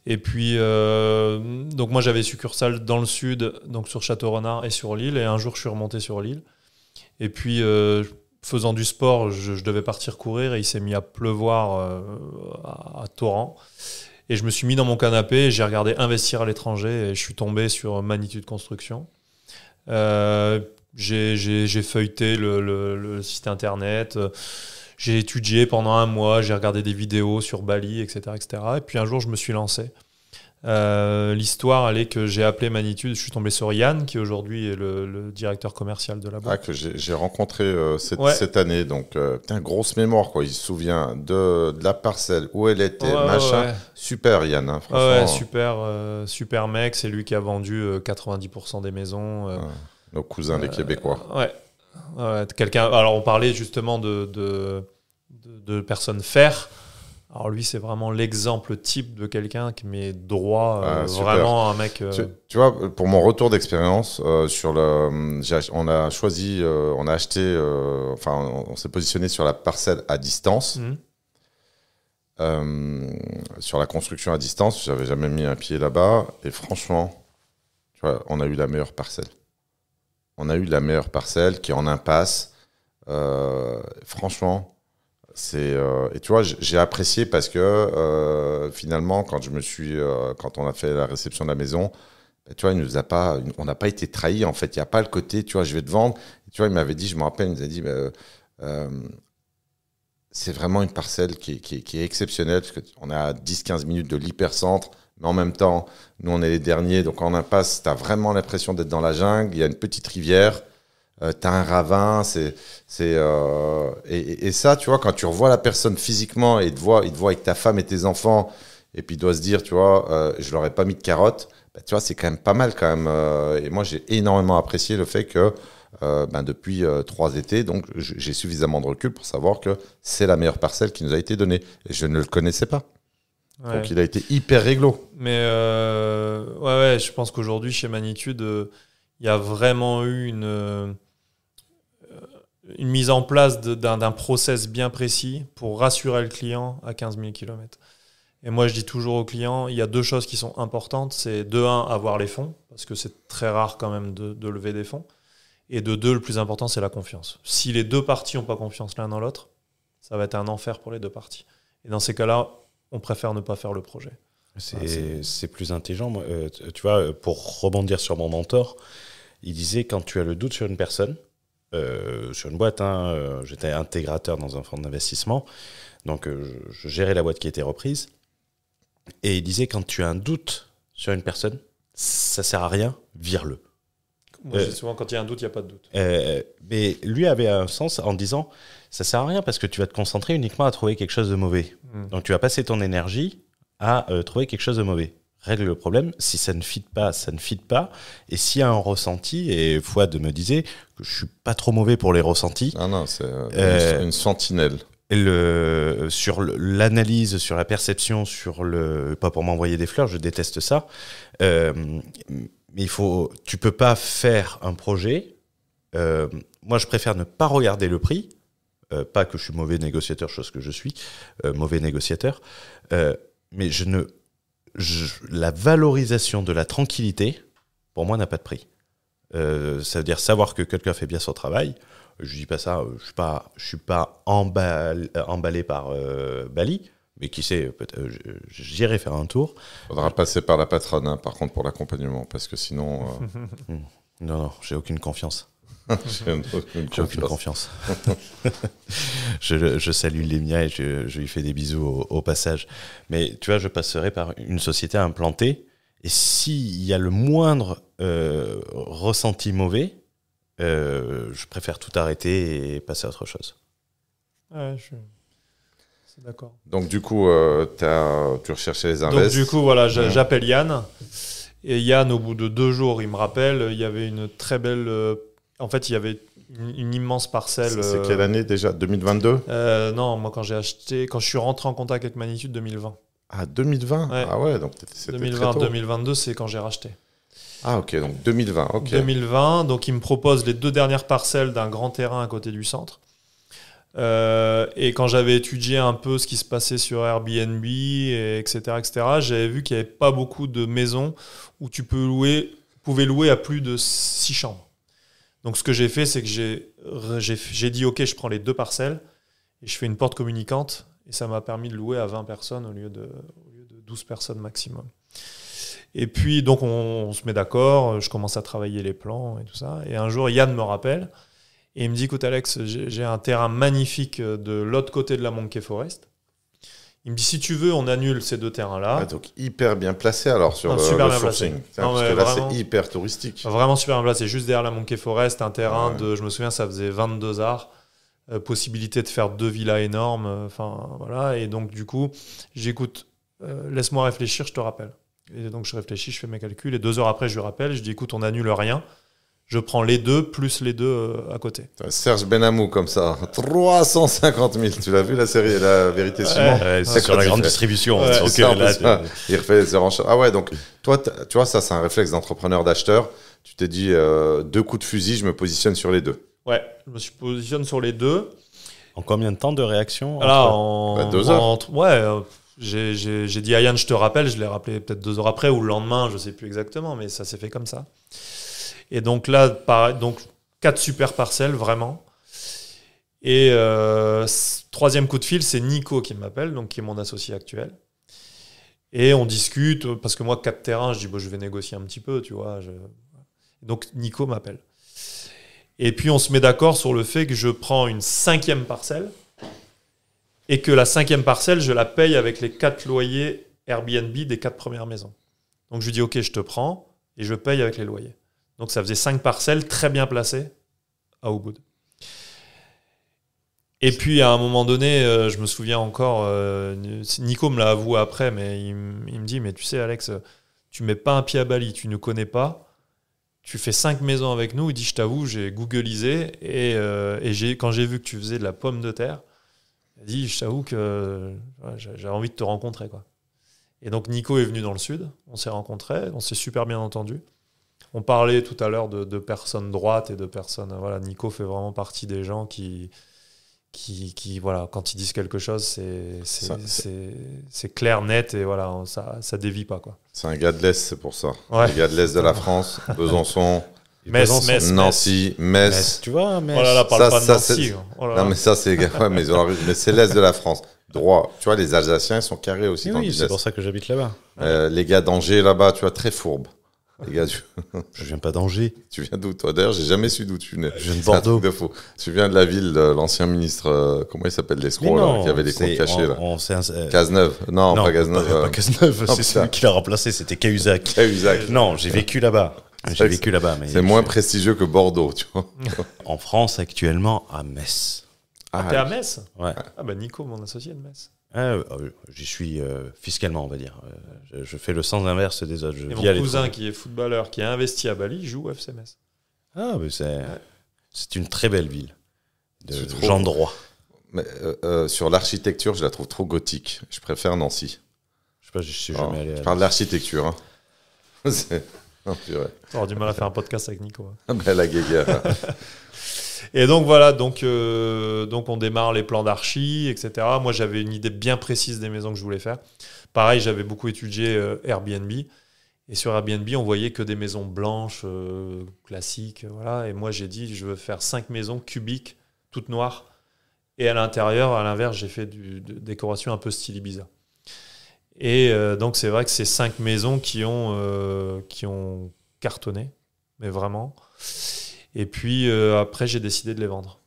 Et puis, donc moi, j'avais succursale dans le sud, donc sur Château-Renard et sur l'île. Et un jour, je suis remonté sur l'île. Et puis, faisant du sport, je devais partir courir et il s'est mis à pleuvoir à torrent. Et je me suis mis dans mon canapé et j'ai regardé Investir à l'étranger et je suis tombé sur Magnitude Construction. J'ai feuilleté le site internet, j'ai étudié pendant un mois, j'ai regardé des vidéos sur Bali, etc., etc. Et puis un jour, je me suis lancé. L'histoire, elle est que j'ai appelé Magnitude, je suis tombé sur Yann, qui aujourd'hui est le directeur commercial de la boîte. Ah, que j'ai rencontré cette année, donc grosse mémoire, quoi. Il se souvient de la parcelle, où elle était, machin. Ouais. Super Yann, hein, franchement. Super mec, c'est lui qui a vendu 90% des maisons. Nos cousins les Québécois. Quelqu'un. Alors on parlait justement de personnes faire. Alors lui, c'est vraiment l'exemple type de quelqu'un qui met droit, vraiment un mec... Tu vois, pour mon retour d'expérience, on s'est positionné sur la parcelle à distance, sur la construction à distance. J'avais jamais mis un pied là-bas. Et franchement, tu vois, on a eu la meilleure parcelle. On a eu la meilleure parcelle qui est en impasse. Franchement... et tu vois, j'ai apprécié parce que finalement, quand on a fait la réception de la maison, tu vois, on n'a pas été trahi. En fait, il n'y a pas le côté, tu vois, je vais te vendre. Et tu vois, il m'avait dit, je me rappelle, il nous a dit, c'est vraiment une parcelle qui est exceptionnelle parce qu'on est à 10-15 minutes de l'hypercentre. Mais en même temps, nous, on est les derniers. Donc, en impasse, tu as vraiment l'impression d'être dans la jungle. Il y a une petite rivière. T'as un ravin, et ça, tu vois, quand tu revois la personne physiquement et il te voit avec ta femme et tes enfants, et puis il doit se dire, tu vois, je leur ai pas mis de carottes, tu vois, c'est quand même pas mal quand même. Et moi, j'ai énormément apprécié le fait que depuis 3 étés, donc j'ai suffisamment de recul pour savoir que c'est la meilleure parcelle qui nous a été donnée. Et je ne le connaissais pas. Ouais. Donc il a été hyper réglo. Mais je pense qu'aujourd'hui, chez Magnitude, il y a vraiment eu une mise en place d'un process bien précis pour rassurer le client à 15 000 km. Et moi, je dis toujours aux clients, il y a 2 choses qui sont importantes. C'est de 1, avoir les fonds, parce que c'est très rare quand même de lever des fonds. Et de 2, le plus important, c'est la confiance. Si les 2 parties n'ont pas confiance l'un dans l'autre, ça va être un enfer pour les 2 parties. Et dans ces cas-là, on préfère ne pas faire le projet. C'est plus intelligent. Moi, tu vois, pour rebondir sur mon mentor, il disait, quand tu as le doute sur une personne, sur une boîte, j'étais intégrateur dans un fonds d'investissement, donc je gérais la boîte qui était reprise, et il disait, quand tu as un doute sur une personne, ça sert à rien, vire-le. Moi, je dis souvent, quand il y a un doute, il n'y a pas de doute. Mais lui avait un sens en disant, ça sert à rien parce que tu vas te concentrer uniquement à trouver quelque chose de mauvais. Donc tu vas passer ton énergie à trouver quelque chose de mauvais. Règle le problème, si ça ne fit pas, ça ne fit pas. Et s'il y a un ressenti, et Fouad me disait que je ne suis pas trop mauvais pour les ressentis. Ah non, c'est une sentinelle. Sur l'analyse, sur la perception, pas pour m'envoyer des fleurs, je déteste ça. Mais tu peux pas faire un projet. Moi, je préfère ne pas regarder le prix. Pas que je suis mauvais négociateur, chose que je suis, mauvais négociateur. Mais la valorisation de la tranquillité, pour moi, n'a pas de prix. Ça veut dire savoir que quelqu'un fait bien son travail. Je dis pas ça, je suis pas emballé par Bali, mais qui sait, j'irai faire un tour. Faudra passer par la patronne, hein, par contre, pour l'accompagnement, parce que sinon... Non, j'ai aucune confiance. J'ai aucune confiance. je salue Lémia et je lui fais des bisous au passage. Mais tu vois, je passerai par une société implantée, et s'il y a le moindre ressenti mauvais, je préfère tout arrêter et passer à autre chose. Ouais, c'est d'accord. Donc du coup, tu recherchais les invests. Donc du coup, voilà, j'appelle Yann. Et Yann, au bout de 2 jours, il me rappelle, il y avait une très belle... en fait, il y avait une immense parcelle. C'est quelle année déjà ? 2022 ? Non, moi quand je suis rentré en contact avec Magnitude, 2020. Ah, 2020 ? Ouais. Ah ouais, donc c'était 2020, très tôt. 2022, c'est quand j'ai racheté. Ah ok, donc 2020, ok. 2020, donc il me propose les 2 dernières parcelles d'un grand terrain à côté du centre. Et quand j'avais étudié un peu ce qui se passait sur Airbnb, etc., j'avais vu qu'il n'y avait pas beaucoup de maisons où tu pouvais louer à plus de 6 chambres. Donc ce que j'ai fait, c'est que j'ai dit ok, je prends les 2 parcelles et je fais une porte communicante et ça m'a permis de louer à 20 personnes au lieu de 12 personnes maximum. Et puis donc on se met d'accord, je commence à travailler les plans et tout ça. Et un jour Yann me rappelle et il me dit écoute Alex, j'ai un terrain magnifique de l'autre côté de la Monkey Forest. Il me dit si tu veux, on annule ces 2 terrains-là. Ah, donc hyper bien placé alors sur le sourcing. Parce que là c'est hyper touristique. Vraiment super bien placé, juste derrière la Monkey Forest, un terrain je me souviens, ça faisait 22 arts. Possibilité de faire 2 villas énormes. Voilà. Et donc du coup, j'écoute, laisse-moi réfléchir, je te rappelle. Et donc je réfléchis, je fais mes calculs. Et 2 heures après, je lui rappelle, je dis écoute, on annule rien. Je prends les 2 plus les 2 à côté. Serge Benamou comme ça, 350 000. Tu l'as vu la série, La Vérité Simon c'est sur la grande distribution. Il refait ses renchères. Ah ouais, donc toi, tu vois, ça c'est un réflexe d'entrepreneur, d'acheteur. Tu t'es dit 2 coups de fusil, je me positionne sur les 2. Ouais, je me positionne sur les 2. En combien de temps de réaction? En 2 heures. J'ai dit à Yann, je te rappelle, je l'ai rappelé peut-être 2 heures après ou le lendemain, je ne sais plus exactement, mais ça s'est fait comme ça. Et donc là, pareil, 4 super parcelles, vraiment. Et 3e coup de fil, c'est Nico qui m'appelle, donc qui est mon associé actuel. Et on discute, parce que moi, 4 terrains, je dis, je vais négocier un petit peu, tu vois. Donc Nico m'appelle. Et puis on se met d'accord sur le fait que je prends une 5e parcelle et que la 5e parcelle, je la paye avec les 4 loyers Airbnb des 4 premières maisons. Donc je lui dis ok, je te prends et je paye avec les loyers. Donc ça faisait 5 parcelles très bien placées à Ubud. Et puis à un moment donné, je me souviens encore, Nico me l'a avoué après, mais il me dit mais tu sais Alex, tu mets pas un pied à Bali, tu ne connais pas. Tu fais 5 maisons avec nous. Il dit, je t'avoue, j'ai googlisé et quand j'ai vu que tu faisais de la pomme de terre, il dit, je t'avoue que j'ai envie de te rencontrer, quoi. Et donc Nico est venu dans le sud, on s'est rencontrés, on s'est super bien entendus. On parlait tout à l'heure de personnes droites et de personnes... Voilà, Nico fait vraiment partie des gens qui voilà, quand ils disent quelque chose, c'est clair, net et voilà, ça dévie pas, quoi. C'est un gars de l'Est, c'est pour ça. Ouais. Un gars de l'Est de la France, Besançon, Nancy, Metz. Tu vois, Metz. Oh là là, parle pas de Nancy. Non, mais ça, c'est mais c'est l'Est de la France. Droit. Tu vois, les Alsaciens, ils sont carrés aussi dans l'Est. Oui, c'est pour ça que j'habite là-bas. Les gars d'Angers, là-bas, tu vois, très fourbes. Les gars, Je viens pas d'Angers. Tu viens d'où, toi? D'ailleurs, j'ai jamais su d'où tu venais. Je viens de Bordeaux. De faux. Tu viens de la ville de l'ancien ministre, comment il s'appelle, l'escroc, là, qui avait des comptes cachés, là. Cazeneuve. Non, pas Cazeneuve. Pas Cazeneuve, c'est celui qui l'a remplacé, c'était Cahuzac. Cahuzac. Non, j'ai vécu là-bas. Mais c'est moins prestigieux que Bordeaux, tu vois. En France, actuellement, à Metz. T'es à Metz? Ouais. Ah bah Nico, mon associé de Metz. J'y suis fiscalement, on va dire. Je fais le sens inverse des autres. Et mon cousin qui est footballeur, qui a investi à Bali, joue au FC Metz. Ah, mais c'est une très belle ville. De gens droits. Mais sur l'architecture, je la trouve trop gothique. Je préfère Nancy. Je sais pas, je suis jamais allé. Je parle de l'architecture. Hein. Non, t'auras du mal à faire un podcast avec Nico. Hein. La guéguerre. Et donc voilà, donc on démarre les plans d'archi, etc. Moi, j'avais une idée bien précise des maisons que je voulais faire. Pareil, j'avais beaucoup étudié Airbnb. Et sur Airbnb, on voyait que des maisons blanches, classiques. Voilà. Et moi, j'ai dit, je veux faire 5 maisons cubiques, toutes noires. Et à l'intérieur, à l'inverse, j'ai fait de décoration un peu style Ibiza. Et donc, c'est vrai que c'est 5 maisons qui ont cartonné, mais vraiment. Et puis après, j'ai décidé de les vendre.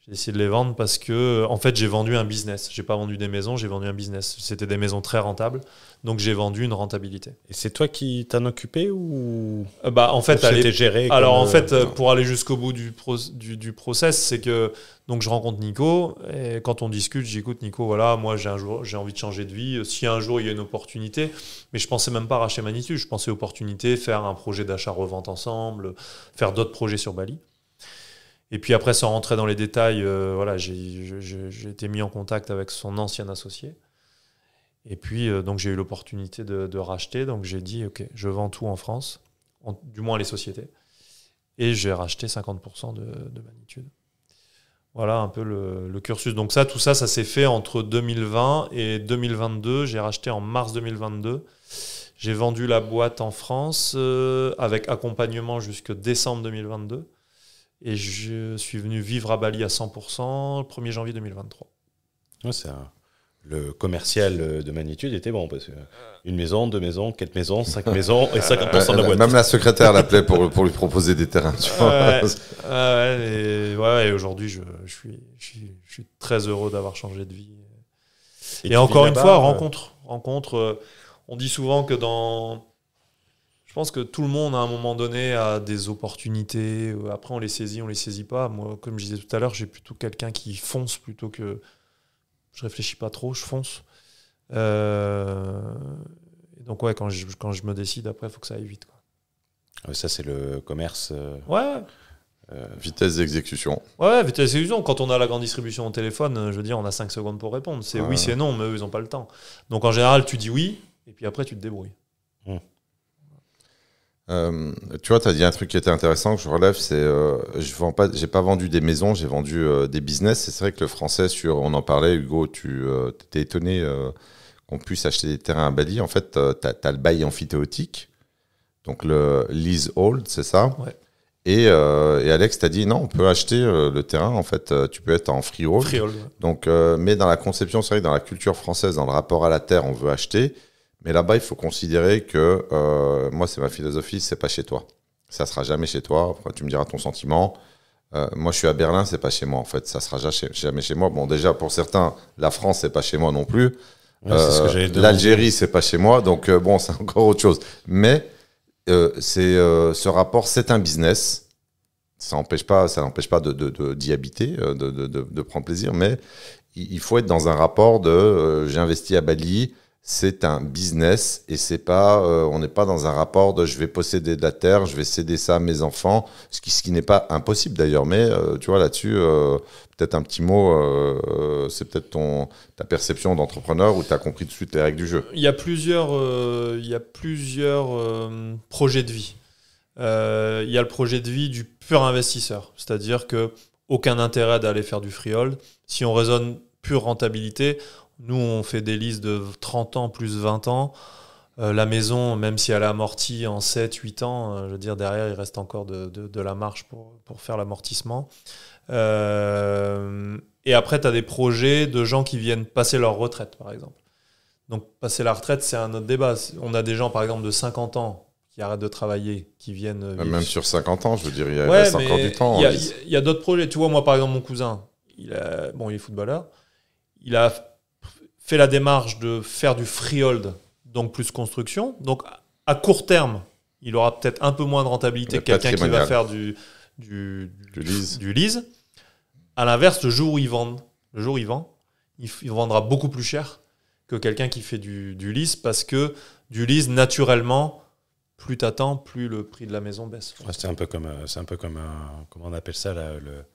J'ai décidé de les vendre parce que, en fait, j'ai vendu un business. J'ai pas vendu des maisons, j'ai vendu un business. C'était des maisons très rentables, donc j'ai vendu une rentabilité. Et c'est toi qui t'en occupais ou en fait, c'était géré? Alors en fait, pour aller jusqu'au bout du process, c'est que donc je rencontre Nico et quand on discute, j'écoute Nico. Voilà, moi j'ai envie de changer de vie. Si un jour il y a une opportunité, mais je pensais même pas racheter Manitou. Je pensais opportunité, faire un projet d'achat-revente ensemble, faire d'autres projets sur Bali. Et puis après, sans rentrer dans les détails, voilà, j'ai été mis en contact avec son ancien associé. Et puis, donc, j'ai eu l'opportunité de racheter. Donc, j'ai dit, OK, je vends tout en France, du moins les sociétés. Et j'ai racheté 50% de Magnitude. Voilà un peu le cursus. Donc tout ça s'est fait entre 2020 et 2022. J'ai racheté en mars 2022. J'ai vendu la boîte en France avec accompagnement jusque décembre 2022. Et je suis venu vivre à Bali à 100% le 1er janvier 2023. Ouais, le commercial de magnitude était bon, parce que 1 maison, 2 maisons, 4 maisons, 5 maisons et 50% de la boîte. Même la secrétaire l'appelait pour lui proposer des terrains. Tu vois. Et aujourd'hui, je suis très heureux d'avoir changé de vie. Et encore une fois, rencontre. On dit souvent que je pense que tout le monde, à un moment donné, a des opportunités. Après, on les saisit pas. Moi, comme je disais tout à l'heure, j'ai plutôt quelqu'un qui fonce plutôt que... Je réfléchis pas trop, je fonce. Donc, quand je me décide, après, il faut que ça aille vite, quoi. Ça, c'est le commerce. Vitesse d'exécution. Ouais, vitesse d'exécution. Quand on a la grande distribution au téléphone, je veux dire, on a 5 secondes pour répondre. C'est oui, c'est non, mais eux, ils n'ont pas le temps. Donc, en général, tu dis oui, et puis après, tu te débrouilles. Tu vois, tu as dit un truc qui était intéressant que je relève, c'est j'ai pas vendu des maisons, j'ai vendu des business. Et c'est vrai que le français, on en parlait, Hugo, tu étais étonné qu'on puisse acheter des terrains à Bali. En fait, tu as le bail amphithéotique, donc le leasehold, c'est ça. Ouais. Et Alex t'a dit non, on peut acheter le terrain, en fait, tu peux être en freehold. Freehold, ouais. Donc, mais dans la conception, c'est vrai que dans la culture française, dans le rapport à la terre, on veut acheter. Mais là-bas, il faut considérer que, moi, c'est ma philosophie, c'est pas chez toi. Ça sera jamais chez toi. Après, tu me diras ton sentiment. Moi, je suis à Berlin, c'est pas chez moi, en fait. Ça sera jamais chez moi. Bon, déjà, pour certains, la France, c'est pas chez moi non plus. Ouais, c'est ce que j'allais demander. L'Algérie, c'est pas chez moi. Donc, bon, c'est encore autre chose. Mais ce rapport, c'est un business. Ça n'empêche pas d'y habiter, de prendre plaisir. Mais il faut être dans un rapport j'ai investi à Bali. C'est un business et c'est pas, on n'est pas dans un rapport de je vais posséder de la terre, je vais céder ça à mes enfants, ce qui n'est pas impossible d'ailleurs. Mais tu vois là-dessus, peut-être un petit mot, c'est peut-être ta perception d'entrepreneur où tu as compris tout de suite les règles du jeu. Il y a plusieurs projets de vie. Il y a le projet de vie du pur investisseur, c'est-à-dire que aucun intérêt d'aller faire du freehold. Si on raisonne pure rentabilité, nous, on fait des leases de 30 ans plus 20 ans. La maison, même si elle est amortie en 7-8 ans, je veux dire, derrière, il reste encore de la marge pour faire l'amortissement. Et après, tu as des projets de gens qui viennent passer leur retraite, par exemple. Donc, passer la retraite, c'est un autre débat. On a des gens, par exemple, de 50 ans qui arrêtent de travailler, qui viennent... Même sur 50 ans, je veux dire, il reste encore du temps. Il y a d'autres projets. Tu vois, moi, par exemple, mon cousin, il est footballeur. Il a fait la démarche de faire du freehold, donc plus construction. Donc, à court terme, il aura peut-être un peu moins de rentabilité que quelqu'un qui va faire du lease. À l'inverse, le jour où il vend, il vendra beaucoup plus cher que quelqu'un qui fait du lease, parce que du lease, naturellement, plus t'attends, plus le prix de la maison baisse. Ouais, c'est un peu comme comment on appelle ça là, le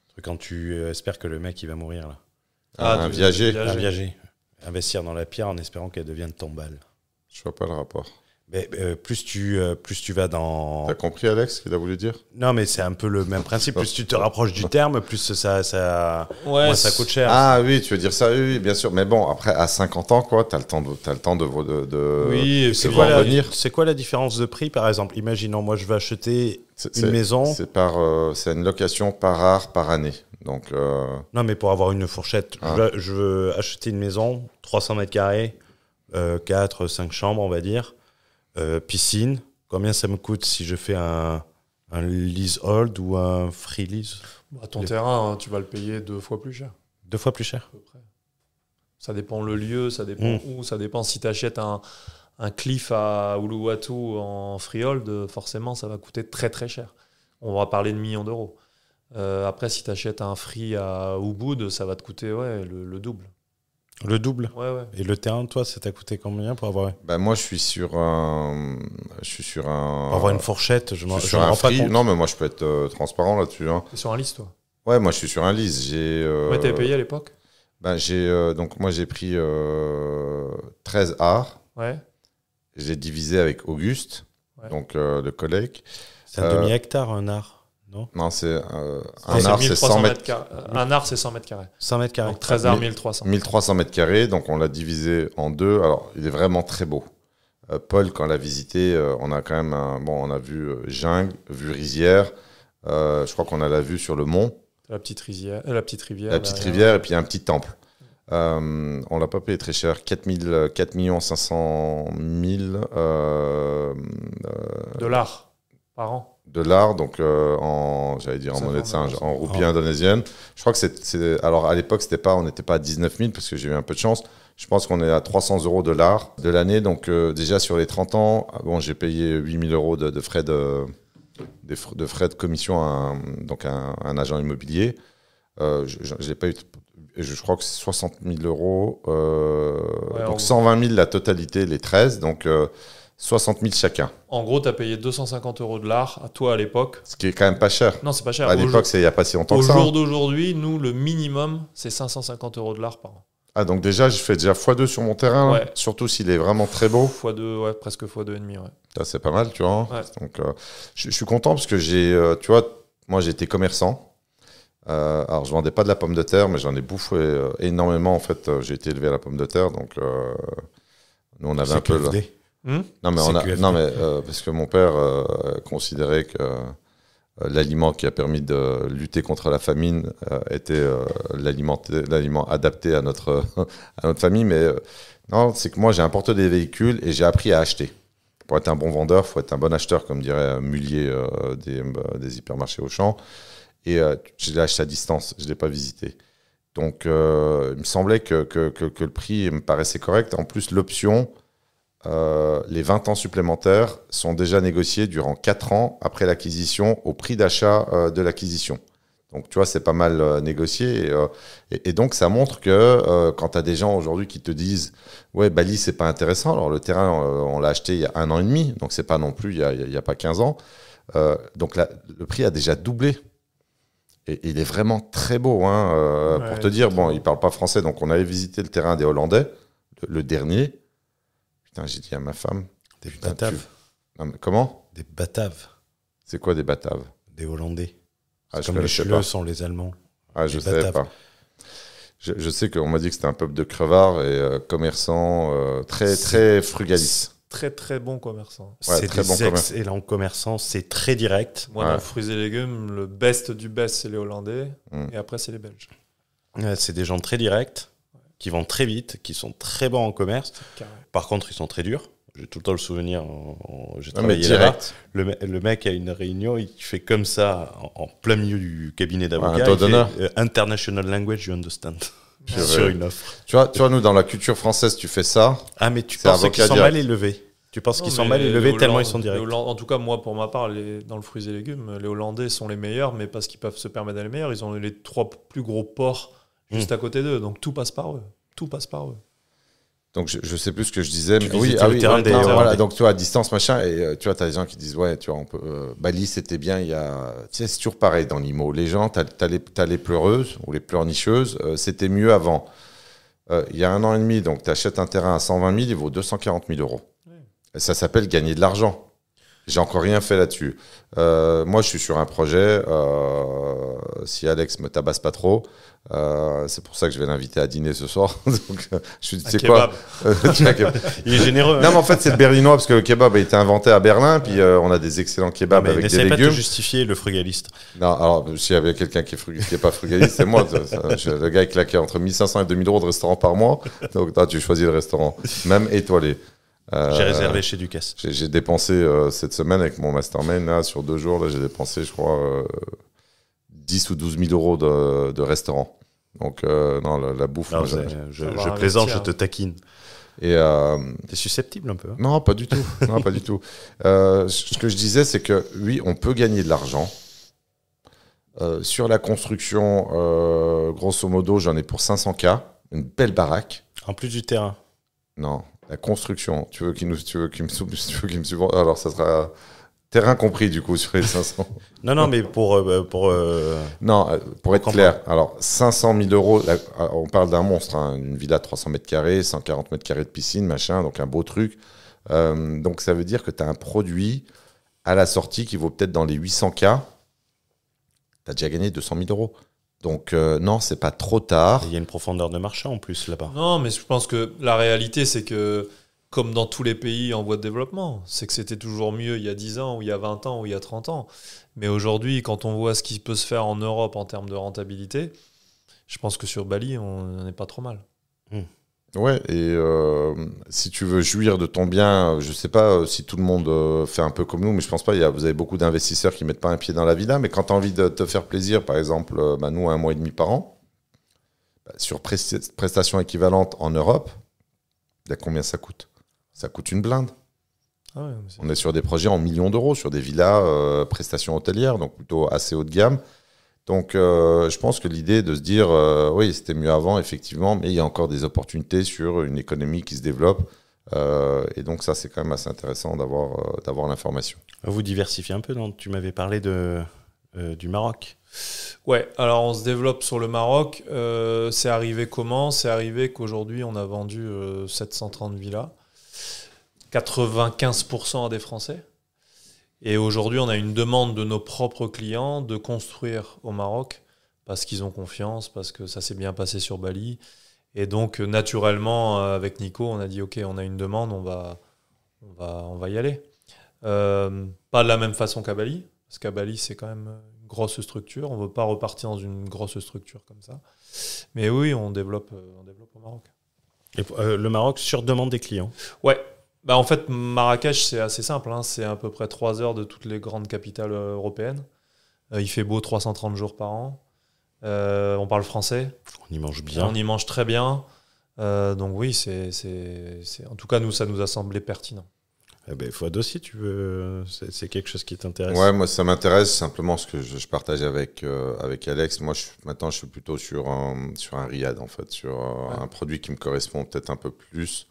truc quand tu espères que le mec il va mourir là. Un viager. Un viager. Investir dans la pierre en espérant qu'elle devienne tombale. Je vois pas le rapport. Mais plus tu vas dans... T'as compris, Alex, ce qu'il a voulu dire ? Non, mais c'est un peu le même principe. Plus tu te rapproches du terme, plus ça coûte cher. Ah oui, tu veux dire ça, oui, bien sûr. Mais bon, après, à 50 ans, quoi, t'as le temps de oui, c'est quoi revenir. C'est quoi la différence de prix, par exemple ? Imaginons, moi, je vais acheter une maison. C'est une location par art, par année. Donc, non, mais pour avoir une fourchette, je veux acheter une maison, 300 mètres carrés, 4, 5 chambres, on va dire, piscine. Combien ça me coûte si je fais un leasehold ou un free lease ? Ton terrain, tu vas le payer 2 fois plus cher. 2 fois plus cher ? À peu près. Ça dépend le lieu, ça dépend où, ça dépend si tu achètes un cliff à Uluwatu en freehold, forcément, ça va coûter très très cher. On va parler de millions d'euros. Après, si tu achètes un free à Ubud, ça va te coûter le double. Le double ? Ouais. Et le terrain, toi, ça t'a coûté combien pour avoir... moi, je suis sur un... Pour avoir une fourchette, je m'en rends pas compte. Non, mais moi, je peux être transparent là-dessus. Hein. T'es sur un lease, toi ? Ouais, moi, je suis sur un lease. Ouais, t'avais payé à l'époque ? Donc, moi, j'ai pris 13 arts. Ouais. J'ai divisé avec Auguste, donc le collègue. C'est un demi-hectare, un art. Non, c'est un art, c'est 100 mètres carrés. Un art, c'est 100 mètres carrés. 100 mètres carrés. Donc 13 arts, 1300. 1300 mètres carrés, donc on l'a divisé en deux. Alors, il est vraiment très beau. Paul, quand on l'a visité, on a quand même on a vu jungle, vue rizière. Je crois qu'on a la vue sur le mont. La petite rivière. La petite rivière, et puis un petit temple. On l'a pas payé très cher, 4 500 000 dollars par an. Dollars, donc j'allais dire en monnaie de singe, en roupies indonésiennes. Je crois que alors à l'époque, on n'était pas à 19 000 parce que j'ai eu un peu de chance. Je pense qu'on est à 300 € de l'année. Donc déjà sur les 30 ans, j'ai payé 8 000 € de frais de frais de commission à un agent immobilier. Je n'ai pas eu. Je crois que c'est 60 000 €. Donc 120 000 la totalité, les 13. Donc 60 000 chacun. En gros, tu as payé 250 € de l'art à toi à l'époque. Ce qui est quand même pas cher. Non, c'est pas cher. À l'époque, il n'y a pas si longtemps que ça. Au jour d'aujourd'hui, nous, le minimum, c'est 550 € de l'art par an. Ah, donc déjà, je fais déjà x2 sur mon terrain, ouais. Surtout s'il est vraiment très beau. x2, ouais, presque x2,5. Ouais. Ça, c'est pas mal, tu vois. Ouais. Donc, je suis content parce que tu vois, moi, j'ai été commerçant. Alors, je vendais pas de la pomme de terre, mais j'en ai bouffé énormément. En fait, j'ai été élevé à la pomme de terre, donc nous, on avait un peu... Non, mais parce que mon père considérait que l'aliment qui a permis de lutter contre la famine était l'aliment adapté à notre famille. Mais non, c'est que moi, j'ai importé des véhicules et j'ai appris à acheter. Pour être un bon vendeur, il faut être un bon acheteur, comme dirait Mullier des hypermarchés Auchan. Et je l'ai acheté à distance, je ne l'ai pas visité. Donc, il me semblait que le prix me paraissait correct. En plus, l'option... les 20 ans supplémentaires sont déjà négociés durant 4 ans après l'acquisition au prix d'achat de l'acquisition. Donc, tu vois, c'est pas mal négocié. Et donc, ça montre que quand tu as des gens aujourd'hui qui te disent « Ouais, Bali, c'est pas intéressant. » Alors, le terrain, on l'a acheté il y a 1 an et demi, donc c'est pas non plus il y a pas 15 ans. Donc, le prix a déjà doublé. Et il est vraiment très beau. Pour te dire, il ne parle pas français, donc on allait visiter le terrain des Hollandais, le dernier. Putain, j'ai dit à ma femme... Des Bataves. Non, mais comment ? Des Bataves. C'est quoi des Bataves ? Des Hollandais. C'est comme les Chleux sont les Allemands. Ah, je ne savais pas. Je sais qu'on m'a dit que c'était un peuple de crevards et commerçants très frugalistes. Très très bon commerçant. C'est très des excellents commerçants, c'est très direct. Moi, dans fruits et légumes, le best du best, c'est les Hollandais. Et après, c'est les Belges. C'est des gens très directs, qui vont très vite, qui sont très bons en commerce. Par contre, ils sont très durs. J'ai tout le temps le souvenir, j'ai travaillé là-bas. Le mec a une réunion, il fait comme ça, en plein milieu du cabinet d'avocat. International language, you understand. Sur une offre. Tu vois, nous, dans la culture française, tu fais ça. Ah, mais tu penses qu'ils sont mal élevés. Tu penses qu'ils sont mal élevés tellement ils sont directs. En tout cas, moi, pour ma part, dans le fruits et légumes, les Hollandais sont les meilleurs, mais parce qu'ils peuvent se permettre d'aller meilleurs. Ils ont les 3 plus gros ports juste à côté d'eux. Donc, tout passe par eux. Tout passe par eux. Donc, je sais plus ce que je disais. Mais voilà. Donc, tu vois, à distance, machin. Et tu vois, tu as des gens qui disent, ouais, tu vois, on peut. Bali, c'était bien. Tu sais, c'est toujours pareil dans l'IMO. Les gens, t'as les pleureuses ou les pleurnicheuses. C'était mieux avant. Il y a 1 an et demi, donc tu achètes un terrain à 120 000, il vaut 240 000 €. Et ça s'appelle gagner de l'argent. J'ai encore rien fait là-dessus. Moi, je suis sur un projet. Si Alex me tabasse pas trop, c'est pour ça que je vais l'inviter à dîner ce soir. Donc, je dis, c'est quoi Il est généreux. Non, mais en fait, c'est le berlinois parce que le kebab a été inventé à Berlin. Puis on a des excellents kebabs avec des légumes. N'essaie pas de justifier le frugaliste. Non, alors s'il y avait quelqu'un qui est pas frugaliste, c'est moi. Le gars qui claquait entre 1 500 et 2 000 € de restaurant par mois. Donc, tu choisis le restaurant, même étoilé. J'ai réservé chez Ducasse. J'ai dépensé cette semaine avec mon mastermind là, sur 2 jours. Là, j'ai dépensé, je crois, 10 ou 12 000 € de restaurant. Donc, non, la bouffe. Non, je plaisante, je te taquine. Et t'es susceptible un peu. Hein. Non, pas du tout. Non, pas du tout. Ce que je disais, c'est que oui, on peut gagner de l'argent. Sur la construction, grosso modo, j'en ai pour 500K. Une belle baraque. En plus du terrain. Non. La construction, tu veux qu'il me subventionne. Alors, ça sera terrain compris, du coup, sur les 500. Non, mais pour être clair, alors 500 000 €, on parle d'un monstre, hein, une villa de 300 mètres carrés, 140 mètres carrés de piscine, machin, donc un beau truc. Donc, ça veut dire que tu as un produit à la sortie qui vaut peut-être dans les 800K. tu as déjà gagné 200 000 euros. Donc, non, c'est pas trop tard. Il y a une profondeur de marché en plus là-bas. Non, mais je pense que la réalité, c'est que, comme dans tous les pays en voie de développement, c'est que c'était toujours mieux il y a 10 ans, ou il y a 20 ans, ou il y a 30 ans. Mais aujourd'hui, quand on voit ce qui peut se faire en Europe en termes de rentabilité, je pense que sur Bali, on n'est pas trop mal. Ouais, et si tu veux jouir de ton bien, je sais pas si tout le monde fait un peu comme nous, mais je pense pas. Vous avez beaucoup d'investisseurs qui mettent pas un pied dans la villa, mais quand tu as envie de te faire plaisir, par exemple, nous, 1 mois et demi par an, sur prestations équivalentes en Europe, combien ça coûte? Ça coûte une blinde. Ah ouais, on est sur des projets en millions d'euros, sur des villas, prestations hôtelières, donc plutôt assez haut de gamme. Donc, je pense que l'idée est de se dire, oui, c'était mieux avant, effectivement, mais il y a encore des opportunités sur une économie qui se développe. Et donc, ça, c'est quand même assez intéressant d'avoir l'information. Vous diversifiez un peu, non? Tu m'avais parlé du Maroc. Ouais, alors on se développe sur le Maroc. C'est arrivé comment? C'est arrivé qu'aujourd'hui, on a vendu 730 villas, 95% à des Français. Et aujourd'hui, on a une demande de nos propres clients de construire au Maroc parce qu'ils ont confiance, parce que ça s'est bien passé sur Bali. Et donc, naturellement, avec Nico, on a dit « Ok, on a une demande, on va y aller ». Pas de la même façon qu'à Bali, parce qu'à Bali, c'est quand même une grosse structure. On ne veut pas repartir dans une grosse structure comme ça. Mais oui, on développe au Maroc. Et le Maroc sur demande des clients? Ouais. En fait, Marrakech, c'est assez simple. C'est à peu près 3 heures de toutes les grandes capitales européennes. Il fait beau 330 jours par an. On parle français. On y mange bien. On y mange très bien. Donc oui, en tout cas, ça nous a semblé pertinent. Fouad aussi, tu veux... c'est quelque chose qui t'intéresse? Ouais, moi, ça m'intéresse. Simplement, ce que je partage avec Alex. Moi, maintenant, je suis plutôt sur un riad, en fait, sur un produit qui me correspond peut-être un peu plus.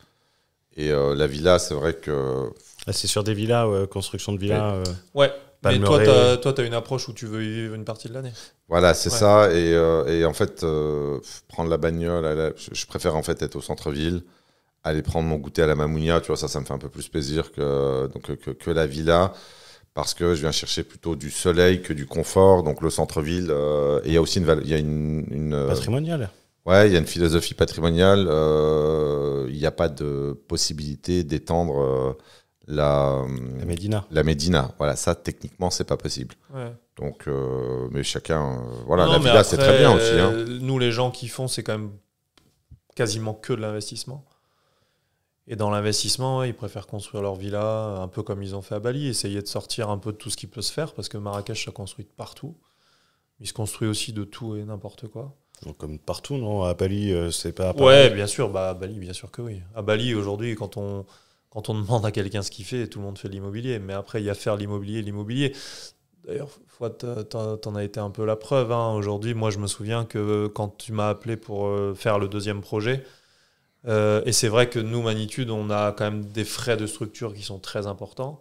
Et la villa, c'est vrai que... c'est sur des villas, construction de villas. Ouais, mais toi, tu as une approche où tu veux y vivre une partie de l'année. Voilà, c'est ça. Et en fait, prendre la bagnole, je préfère en fait être au centre-ville, aller prendre mon goûter à la Mamounia, tu vois, ça me fait un peu plus plaisir que la villa, parce que je viens chercher plutôt du soleil que du confort. Donc le centre-ville, et il y a aussi une patrimoniale. Ouais, il y a une philosophie patrimoniale. Il n'y a pas de possibilité d'étendre la Médina. La Médina. Voilà, ça, techniquement, c'est pas possible. Ouais. Donc, mais chacun... voilà, la villa, c'est très bien aussi. Nous, les gens qui font, c'est quand même quasiment que de l'investissement. Et dans l'investissement, ils préfèrent construire leur villa un peu comme ils ont fait à Bali, essayer de sortir un peu de tout ce qui peut se faire, parce que Marrakech, ça construit de partout. Il se construit aussi de tout et n'importe quoi. Donc, comme partout, non? À Bali, c'est pas... Ouais, bien sûr. À Bali, bien sûr que oui. À Bali, aujourd'hui, quand on demande à quelqu'un ce qu'il fait, tout le monde fait de l'immobilier. Mais après, il y a faire l'immobilier. D'ailleurs, Fouad, t'en as été un peu la preuve. Aujourd'hui, moi, je me souviens que quand tu m'as appelé pour faire le deuxième projet, et c'est vrai que nous, Magnitude, on a quand même des frais de structure qui sont très importants.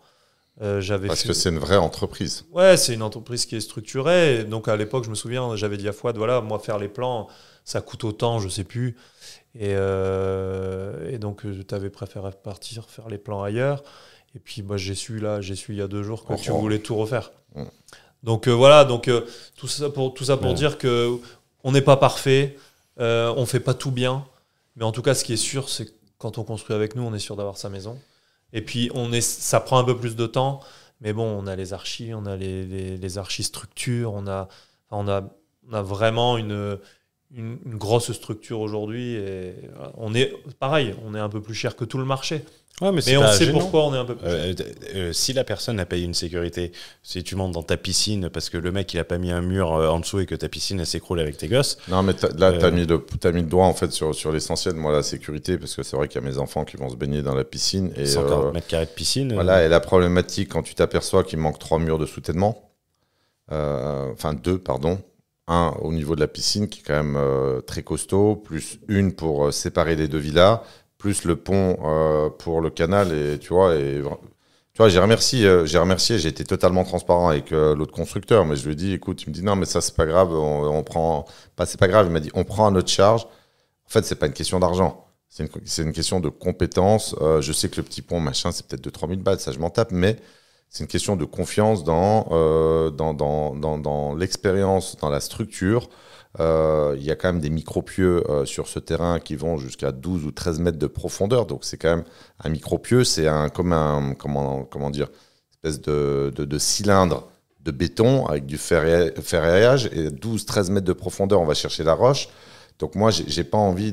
Parce que c'est une vraie entreprise. Ouais, c'est une entreprise qui est structurée. Donc à l'époque, je me souviens, j'avais dit à Fouad, voilà, moi faire les plans, ça coûte autant, je sais plus. Et donc tu avais préféré partir faire les plans ailleurs. Et puis j'ai su il y a 2 jours que tu voulais tout refaire. Donc voilà, tout ça pour dire que on n'est pas parfait, on fait pas tout bien, mais en tout cas, ce qui est sûr, c'est que quand on construit avec nous, on est sûr d'avoir sa maison. Et puis, ça prend un peu plus de temps, mais bon, on a les archis, on a les archistructures, on a vraiment une grosse structure aujourd'hui. Et on est pareil, on est un peu plus cher que tout le marché. Ouais, mais on sait pourquoi on est un peu plus cher. Si la personne a payé une sécurité, si tu montes dans ta piscine parce que le mec il a pas mis un mur en dessous et que ta piscine elle s'écroule avec tes gosses. Non, mais là t'as mis le doigt en fait sur l'essentiel. Moi, la sécurité, parce que c'est vrai qu'il y a mes enfants qui vont se baigner dans la piscine. Et 140 mètres carrés de piscine. Voilà, et la problématique quand tu t'aperçois qu'il manque 3 murs de soutènement, enfin 2, pardon. Un au niveau de la piscine qui est quand même très costaud, plus une pour séparer les 2 villas, plus le pont pour le canal. Et tu vois, j'ai remercié, j'ai été totalement transparent avec l'autre constructeur, mais je lui ai dit, écoute, il me dit non, mais ça c'est pas grave, on prend, pas c'est pas grave, il m'a dit on prend à notre charge. En fait, c'est pas une question d'argent, c'est une question de compétence. Je sais que le petit pont, machin, c'est peut-être 2 000 à 3 000 balles, ça je m'en tape, mais C'est une question de confiance dans l'expérience, dans la structure. Il y a quand même des micropieux sur ce terrain qui vont jusqu'à 12 ou 13 mètres de profondeur. Donc, c'est quand même un micropieux. C'est comment dire, une espèce de cylindre de béton avec du ferraillage. Et 12-13 mètres de profondeur, on va chercher la roche. Donc, moi, j'ai pas envie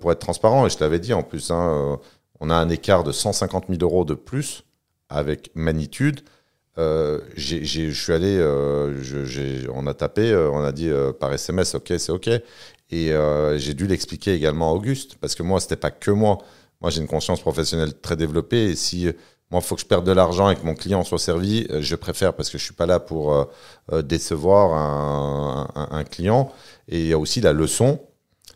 pour être transparent, et je t'avais dit en plus, on a un écart de 150 000 € de plus avec Magnitude. Je suis allé, on a tapé, on a dit par SMS, ok, c'est ok. Et j'ai dû l'expliquer également à Auguste, parce que moi, c'était pas que moi. Moi, j'ai une conscience professionnelle très développée. Et si moi, il faut que je perde de l'argent et que mon client soit servi, je préfère, parce que je suis pas là pour décevoir un client. Et il y a aussi la leçon,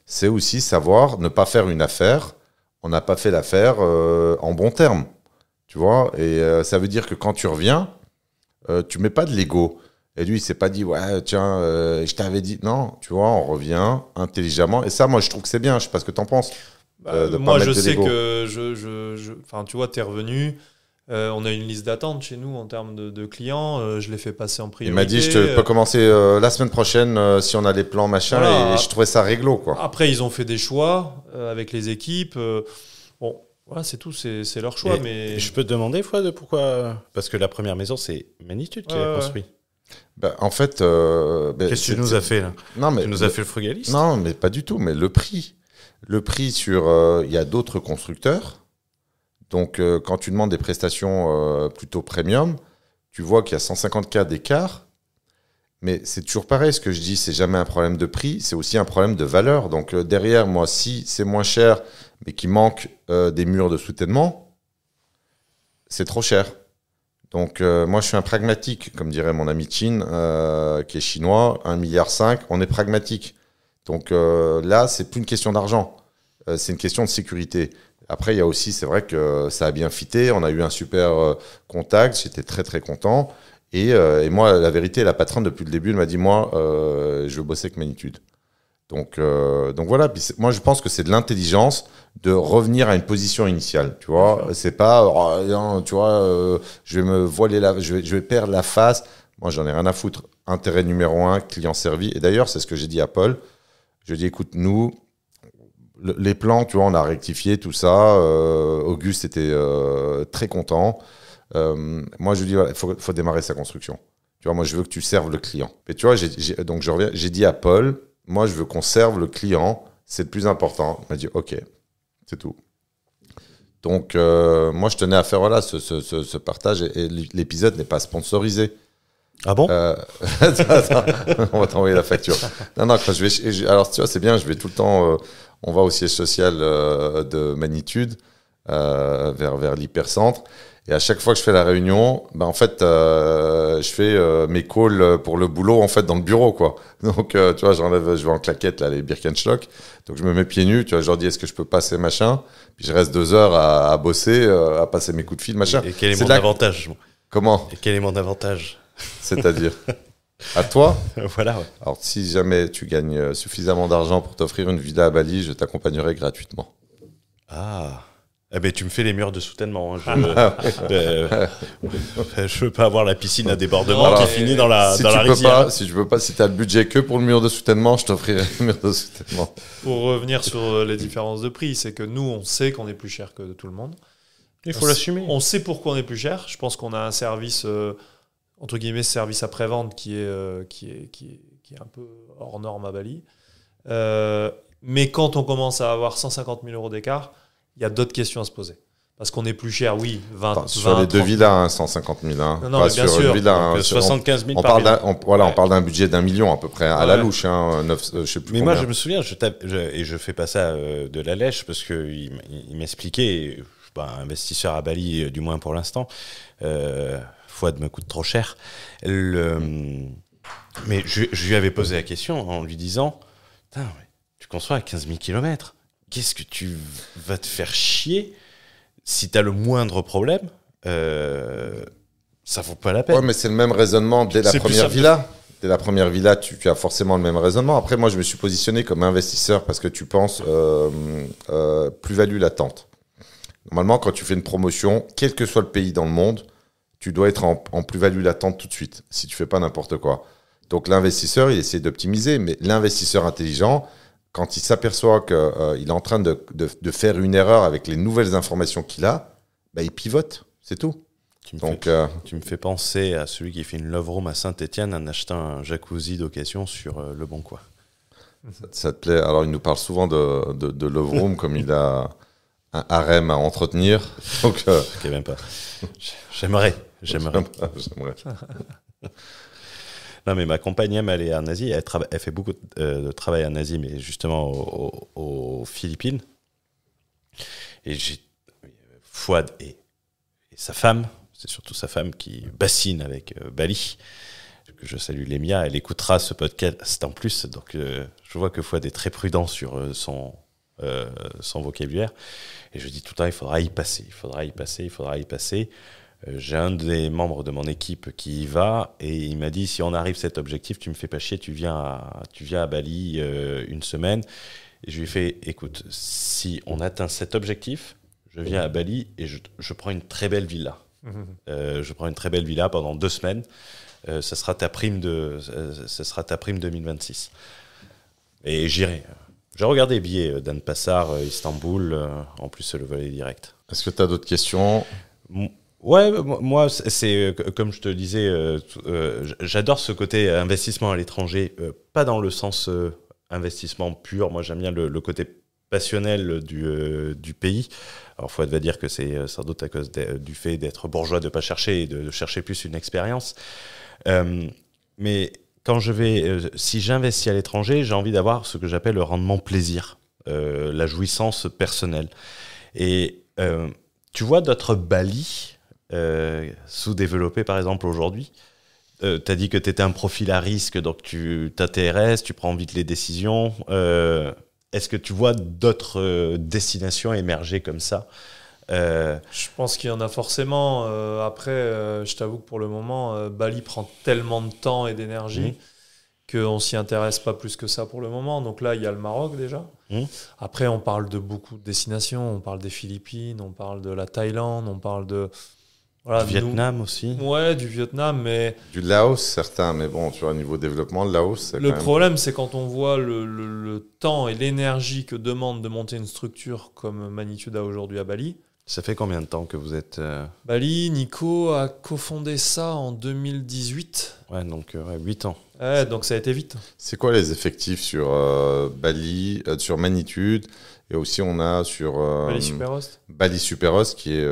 c'est aussi savoir ne pas faire une affaire. On n'a pas fait l'affaire en bon terme, tu vois. Et ça veut dire que quand tu reviens, tu mets pas de l'ego. Et lui, il s'est pas dit, ouais, tiens, je t'avais dit. Non, tu vois, on revient intelligemment. Et ça, moi, je trouve que c'est bien. Je sais pas ce que tu en penses. Moi, je sais que, enfin, tu vois, tu es revenu. On a une liste d'attente chez nous en termes de clients. Je l'ai fait passer en priorité. Il m'a dit, je peux commencer la semaine prochaine si on a les plans, machin. Voilà. Et je trouvais ça réglo, quoi. Après, ils ont fait des choix avec les équipes. Bon. Voilà, c'est tout, c'est leur choix. Mais je peux te demander, Fouad, pourquoi ? Parce que la première maison, c'est Magnitude qui l'a construit. En fait... qu'est-ce que tu nous as fait, là ? Non, mais tu nous as fait le frugaliste ? Non, mais pas du tout. Mais le prix sur... Il y a d'autres constructeurs. Donc, quand tu demandes des prestations plutôt premium, tu vois qu'il y a 150K d'écart. Mais c'est toujours pareil, ce que je dis, c'est jamais un problème de prix, c'est aussi un problème de valeur. Donc, derrière, moi, si c'est moins cher, mais qu'il manque des murs de soutènement, c'est trop cher. Donc, moi, je suis un pragmatique, comme dirait mon ami Chin, qui est chinois, 1,5 milliard, on est pragmatique. Donc là, c'est plus une question d'argent, c'est une question de sécurité. Après, il y a aussi, c'est vrai que ça a bien fité, on a eu un super contact, j'étais très très content. Et moi, la vérité, la patronne, depuis le début, elle m'a dit, moi, je veux bosser avec Magnitude. Donc voilà, puis moi, je pense que c'est de l'intelligence de revenir à une position initiale, tu vois. C'est pas, non, tu vois, je vais me voiler je vais perdre la face. Moi, j'en ai rien à foutre. Intérêt numéro 1, client servi. Et d'ailleurs, c'est ce que j'ai dit à Paul. Je dis, écoute, nous, les plans, tu vois, on a rectifié tout ça. Auguste était très content. Moi, je lui dis, voilà, il faut démarrer sa construction. Tu vois, moi, je veux que tu serves le client. Et tu vois, donc je reviens, j'ai dit à Paul, moi, je veux qu'on serve le client. C'est le plus important. Il m'a dit, OK, c'est tout. Donc, moi, je tenais à faire voilà, ce partage. Et l'épisode n'est pas sponsorisé. Ah bon Attends, on va t'envoyer la facture. Non, quand alors, tu vois, c'est bien, je vais tout le temps... on va au siège social de Magnitude, vers l'hypercentre. Et à chaque fois que je fais la réunion, en fait, je fais mes calls pour le boulot en fait dans le bureau, quoi. Donc, tu vois, je vais en claquette là les Birkenstock. Donc, je me mets pieds nus. Tu vois, je leur dis est-ce que je peux passer machin. Puis je reste 2 heures à bosser, à passer mes coups de fil machin. Et quel est mon avantage ? Comment ? Et quel est mon avantage ? C'est-à-dire à toi ? Voilà. Ouais. Alors, si jamais tu gagnes suffisamment d'argent pour t'offrir une villa à Bali, je t'accompagnerai gratuitement. Ah. Eh ben, tu me fais les murs de soutènement. Je veux pas avoir la piscine à débordement qui finit dans la rizière. Si tu as le budget que pour le mur de soutènement, je t'offrirai le mur de soutènement. Pour revenir sur les différences de prix, c'est que nous, on sait qu'on est plus cher que tout le monde. Il faut l'assumer. On sait pourquoi on est plus cher. Je pense qu'on a un service, entre guillemets, service après-vente qui est un peu hors norme à Bali. Mais quand on commence à avoir 150 000 € d'écart, il y a d'autres questions à se poser. Parce qu'on est plus cher, oui. 20, sur les 2 villas, 150 000. Non, mais bien sûr. Villa, 75 000 on parle d'un budget d'1 million à peu près, à la louche. 9, je sais plus mais combien. moi, je me souviens, et je fais pas ça de la lèche, parce qu'il m'expliquait, investisseur à Bali, du moins pour l'instant, Fouad me coûte trop cher. Mais je lui avais posé la question en lui disant, tu construis à 15 000 km. Qu'est-ce que tu vas te faire chier si tu as le moindre problème ça vaut pas la peine. Ouais, mais c'est le même raisonnement dès la première villa. Dès la première villa, tu as forcément le même raisonnement. Après, moi, je me suis positionné comme investisseur parce que tu penses plus-value latente. Normalement, quand tu fais une promotion, quel que soit le pays dans le monde, tu dois être en plus-value latente tout de suite, si tu fais pas n'importe quoi. Donc l'investisseur, il essaie d'optimiser, mais l'investisseur intelligent, quand il s'aperçoit qu'il est en train de faire une erreur avec les nouvelles informations qu'il a, bah, il pivote, c'est tout. Tu me fais penser à celui qui fait une love room à Saint-Etienne en achetant un jacuzzi d'occasion sur Le Bon Coin. Ça te plaît? Alors, il nous parle souvent de love room comme il a un harem à entretenir. Donc, même pas. J'aimerais. Non, mais ma compagne aime aller en Asie. Elle fait beaucoup de travail en Asie, mais justement aux Philippines. Et Fouad et sa femme, c'est surtout sa femme qui bassine avec Bali, que je salue Lémia, elle écoutera ce podcast en plus, donc je vois que Fouad est très prudent sur son vocabulaire, et je dis tout le temps, il faudra y passer. J'ai un des membres de mon équipe qui y va, et il m'a dit, si on arrive à cet objectif, tu me fais pas chier, tu viens à Bali une semaine. Et je lui ai fait, écoute, si on atteint cet objectif, je viens à Bali et je prends une très belle villa. Je prends une très belle villa pendant 2 semaines. Ce sera ta prime 2026. Et j'irai. J'ai regardé les billets d'Anpassar, Istanbul, en plus le volet direct. Est-ce que tu as d'autres questions? Ouais, moi, c'est comme je te le disais, j'adore ce côté investissement à l'étranger, pas dans le sens investissement pur. Moi, j'aime bien le côté passionnel du pays. Alors, Fouad va dire que c'est sans doute à cause du fait d'être bourgeois, de ne pas chercher et de chercher plus une expérience. Mais quand si j'investis à l'étranger, j'ai envie d'avoir ce que j'appelle le rendement plaisir, la jouissance personnelle. Et tu vois d'autres Bali sous-développés, par exemple, aujourd'hui. Tu as dit que tu étais un profil à risque, donc tu t'intéresses, tu prends vite les décisions. Est-ce que tu vois d'autres destinations émerger comme ça? Je pense qu'il y en a forcément. Après, je t'avoue que pour le moment, Bali prend tellement de temps et d'énergie qu'on ne s'y intéresse pas plus que ça pour le moment. Donc là, il y a le Maroc déjà. Après, on parle de beaucoup de destinations. On parle des Philippines, on parle de la Thaïlande, on parle de... Voilà, du Vietnam aussi. Ouais, du Vietnam, mais... Du Laos, certains, mais bon, tu vois, au niveau développement, le Laos, c'est le problème, c'est quand on voit le temps et l'énergie que demande de monter une structure comme Magnitude a aujourd'hui à Bali. Ça fait combien de temps que vous êtes... Bali, Nico a cofondé ça en 2018. Ouais, donc 8 ans. Ouais, donc ça a été vite. C'est quoi les effectifs sur Bali, sur Magnitude? Et aussi, on a sur Bali Superhost, qui est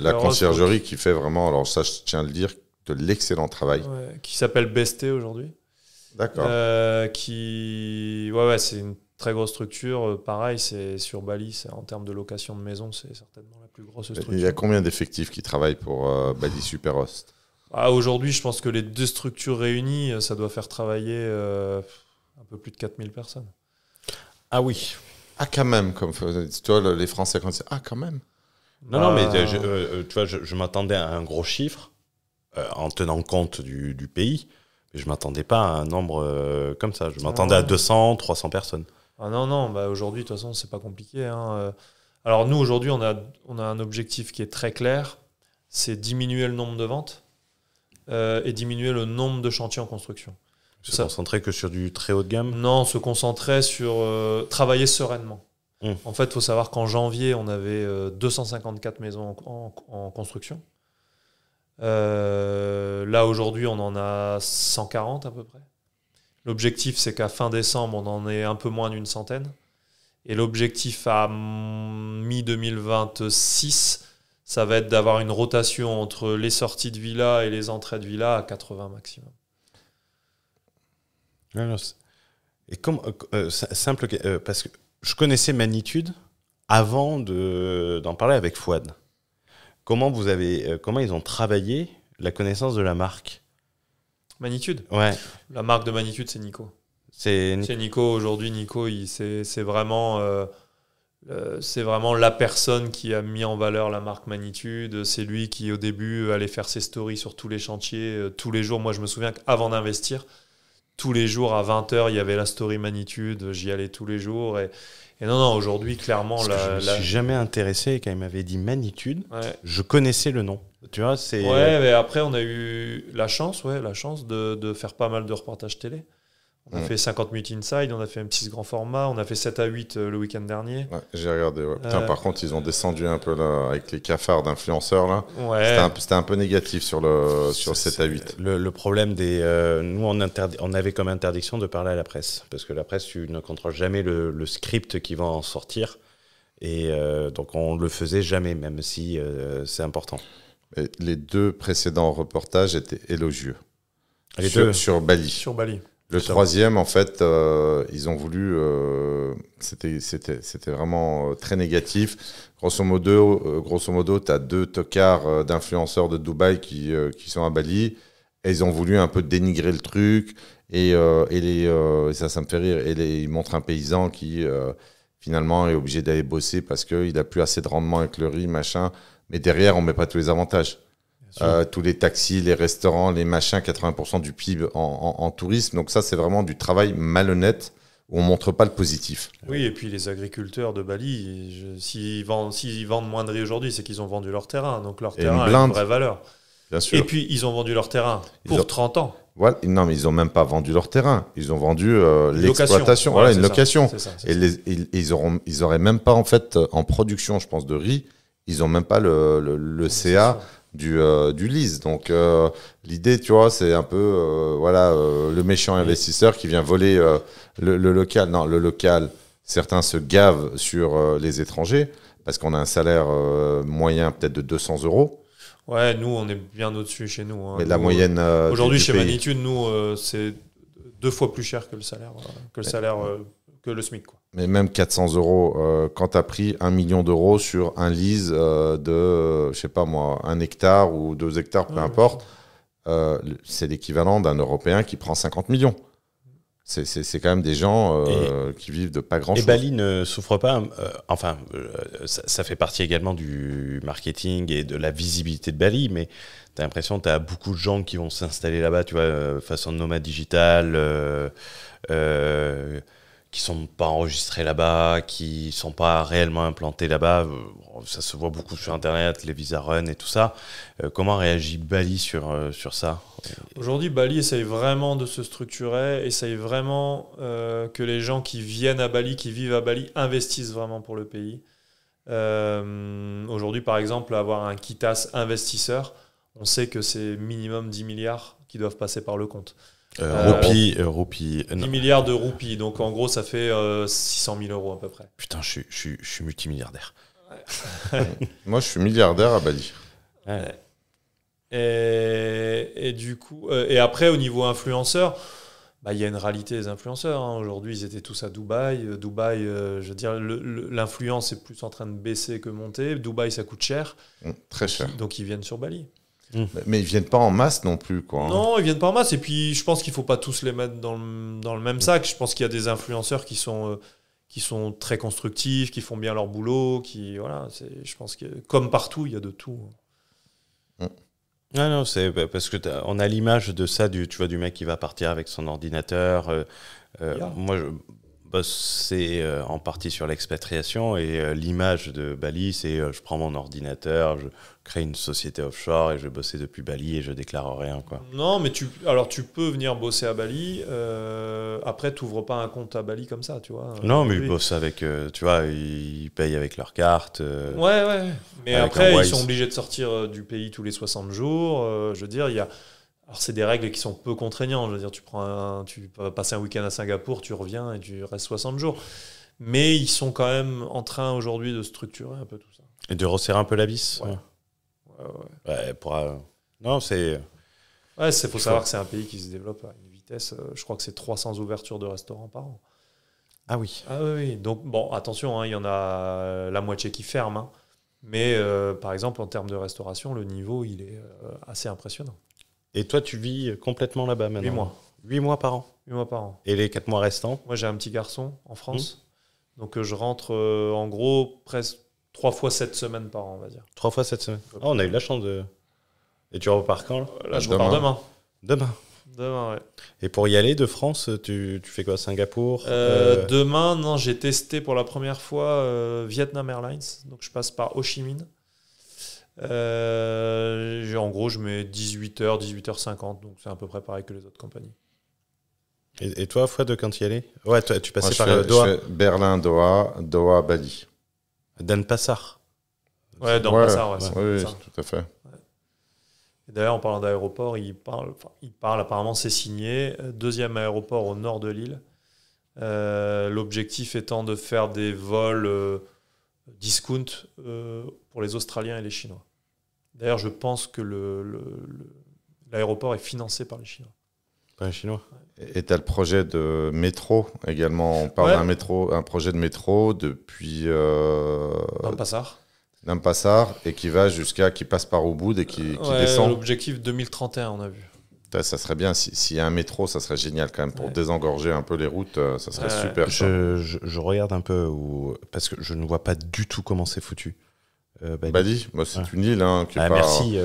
la conciergerie qui fait vraiment, alors ça, je tiens à le dire, de l'excellent travail. Ouais, qui s'appelle Besté aujourd'hui. D'accord. C'est une très grosse structure. Pareil, c'est sur Bali, en termes de location de maison, c'est certainement la plus grosse structure. Il y a combien d'effectifs qui travaillent pour Bali Superhost? Aujourd'hui, je pense que les 2 structures réunies, ça doit faire travailler un peu plus de 4000 personnes. Ah oui. Ah, quand même, comme toi, les Français, quand ils disent, ah, quand même. Non, mais tu vois, je m'attendais à un gros chiffre en tenant compte du pays, mais je ne m'attendais pas à un nombre comme ça. Je m'attendais à 200, 300 personnes. Ah non, aujourd'hui, de toute façon, c'est pas compliqué. Alors, nous, aujourd'hui, on a un objectif qui est très clair, c'est diminuer le nombre de ventes et diminuer le nombre de chantiers en construction. Se concentrer que sur du très haut de gamme? Non, se concentrer sur travailler sereinement. En fait, il faut savoir qu'en janvier, on avait 254 maisons en construction. Là, aujourd'hui, on en a 140 à peu près. L'objectif, c'est qu'à fin décembre, on en ait un peu moins d'une centaine. Et l'objectif à mi-2026, ça va être d'avoir une rotation entre les sorties de villa et les entrées de villa à 80 maximum. Et simple, parce que je connaissais Magnitude avant d'en parler avec Fouad. Comment ils ont travaillé la connaissance de la marque? Magnitude? Ouais. La marque de Magnitude, c'est Nico. C'est Nico. Aujourd'hui, Nico, c'est vraiment la personne qui a mis en valeur la marque Magnitude. C'est lui qui, au début, allait faire ses stories sur tous les chantiers, tous les jours. Moi, je me souviens qu'avant d'investir, tous les jours à 20h, il y avait la story Magnitude, j'y allais tous les jours. Et non, aujourd'hui, clairement... Je me suis jamais intéressé quand il m'avait dit Magnitude. Ouais. Je connaissais le nom. Tu vois, c'est... Ouais, mais après, on a eu la chance de faire pas mal de reportages télé. On a fait 50 minutes inside, on a fait un petit grand format, on a fait 7 à 8 le week-end dernier. Ouais, j'ai regardé. Ouais. Putain, par contre, ils ont descendu un peu là, avec les cafards d'influenceurs. Là. Ouais. C'était un peu négatif sur 7 à 8. Le problème des... nous, on avait comme interdiction de parler à la presse. Parce que la presse, tu ne contrôles jamais le script qui va en sortir. Et donc, on ne le faisait jamais, même si c'est important. Et les 2 précédents reportages étaient élogieux. Sur Bali. Sur Bali. Le 3e, en fait, ils ont voulu... C'était vraiment très négatif. Grosso modo, tu as 2 tocards d'influenceurs de Dubaï qui sont à Bali. Et ils ont voulu un peu dénigrer le truc. Et ça me fait rire. Et ils montrent un paysan qui, finalement, est obligé d'aller bosser parce qu'il n'a plus assez de rendement avec le riz, machin. Mais derrière, on ne met pas tous les avantages. Tous les taxis, les restaurants, les machins, 80% du PIB en tourisme. Donc ça, c'est vraiment du travail malhonnête où on ne montre pas le positif. Oui, et puis les agriculteurs de Bali, s'ils vendent moins de riz aujourd'hui, c'est qu'ils ont vendu leur terrain. Donc leur terrain a une vraie valeur. Bien sûr. Et puis, ils ont vendu leur terrain pour 30 ans. Voilà. Non, mais ils n'ont même pas vendu leur terrain. Ils ont vendu l'exploitation. Voilà, une location. C'est ça. Ils n'auraient même pas, en fait, en production, je pense, de riz, ils n'ont même pas le CA du lease. Donc l'idée, tu vois, c'est un peu le méchant investisseur qui vient voler le local. Non, le local, certains se gavent sur les étrangers parce qu'on a un salaire moyen peut-être de 200 €. Ouais, nous, on est bien au-dessus chez nous. Hein. Mais la moyenne aujourd'hui, chez Magnitude, nous, c'est 2 fois plus cher que le salaire, que le SMIC, quoi. Mais même 400 €, quand tu as pris 1 million d'euros sur un lease de, je sais pas moi, 1 hectare ou 2 hectares, peu importe, c'est l'équivalent d'un Européen qui prend 50 millions. C'est quand même des gens qui vivent de pas grand-chose. Et Bali ne souffre pas, ça fait partie également du marketing et de la visibilité de Bali, mais tu as l'impression que tu as beaucoup de gens qui vont s'installer là-bas, tu vois, façon de nomade digital, qui sont pas enregistrés là-bas, qui sont pas réellement implantés là-bas. Ça se voit beaucoup sur Internet, les Visa Run et tout ça. Comment réagit Bali sur ça ? Aujourd'hui, Bali essaye vraiment de se structurer, essaye vraiment que les gens qui viennent à Bali, qui vivent à Bali, investissent vraiment pour le pays. Aujourd'hui, par exemple, avoir un Kitas investisseur, on sait que c'est minimum 10 milliards qui doivent passer par le compte. 10 milliards de roupies, donc en gros ça fait 600 000 € à peu près. Putain, je suis multimilliardaire. Moi je suis milliardaire à Bali. Ouais. Et du coup, et après au niveau influenceur, il y a une réalité des influenceurs. Hein. Aujourd'hui ils étaient tous à Dubaï. Dubaï, je veux dire, l'influence est plus en train de baisser que monter. Dubaï ça coûte cher. Très cher. Donc ils viennent sur Bali. Mais ils viennent pas en masse non plus, quoi. Non, ils viennent pas en masse. Et puis, je pense qu'il faut pas tous les mettre dans le même sac. Je pense qu'il y a des influenceurs qui sont très constructifs, qui font bien leur boulot, je pense que comme partout, il y a de tout. Non, c'est parce que on a l'image de ça, tu vois, du mec qui va partir avec son ordinateur. Moi, je bossais en partie sur l'expatriation et l'image de Bali, c'est je prends mon ordinateur, je crée une société offshore et je vais bosser depuis Bali et je déclare rien, quoi. Non, mais tu peux venir bosser à Bali. Après, tu n'ouvres pas un compte à Bali comme ça, tu vois. Non, mais ils bossent avec, tu vois, ils payent avec leur carte. Ouais. Mais après, ils sont obligés de sortir du pays tous les 60 jours. Je veux dire, il y a... Alors, c'est des règles qui sont peu contraignantes. Je veux dire, tu peux passer un week-end à Singapour, tu reviens et tu restes 60 jours. Mais ils sont quand même en train aujourd'hui de structurer un peu tout ça. Et de resserrer un peu la vis. Ouais. Non, c'est... Ouais, faut savoir que c'est un pays qui se développe à une vitesse... je crois que c'est 300 ouvertures de restaurants par an. Ah oui. Ah oui. Donc, bon, attention, hein, il y en a la moitié qui ferment. Hein. Mais, par exemple, en termes de restauration, le niveau, il est assez impressionnant. Et toi, tu vis complètement là-bas maintenant ? 8 mois. 8 mois par an ? 8 mois par an. Et les 4 mois restants ? Moi, j'ai un petit garçon en France. Donc, je rentre en gros presque 3 fois 7 semaines par an, on va dire. 3 fois 7 semaines. On a eu la chance de... Et tu repars quand, là ? Là, je repars demain. Demain ? Demain, ouais. Et pour y aller de France, tu fais quoi, Singapour Demain, non, j'ai testé pour la première fois Vietnam Airlines. Donc, je passe par Ho Chi Minh. En gros, je mets 18h, 18h50. Donc, c'est à peu près pareil que les autres compagnies. Et toi, Fouad, quand tu y allais? Ouais, toi, tu passais par Doha. Je fais Berlin, Doha, Bali. Denpasar. Ouais, Denpasar, oui, tout à fait. Ouais. Et d'ailleurs, en parlant d'aéroport, il parle, apparemment, c'est signé. Deuxième aéroport au nord de l'île. L'objectif étant de faire des vols discount pour les Australiens et les Chinois. D'ailleurs, je pense que l'aéroport est financé par les Chinois. Par les Chinois. Et tu as le projet de métro également. On parle d'un projet de métro depuis Denpasar et qui passe par Ubud et qui descend. L'objectif 2031, on a vu. Ça serait bien, s'il y a un métro, ça serait génial quand même pour désengorger un peu les routes, ça serait super. Je regarde un peu, parce que je ne vois pas du tout comment c'est foutu. Bali, c'est une île qui part... Merci.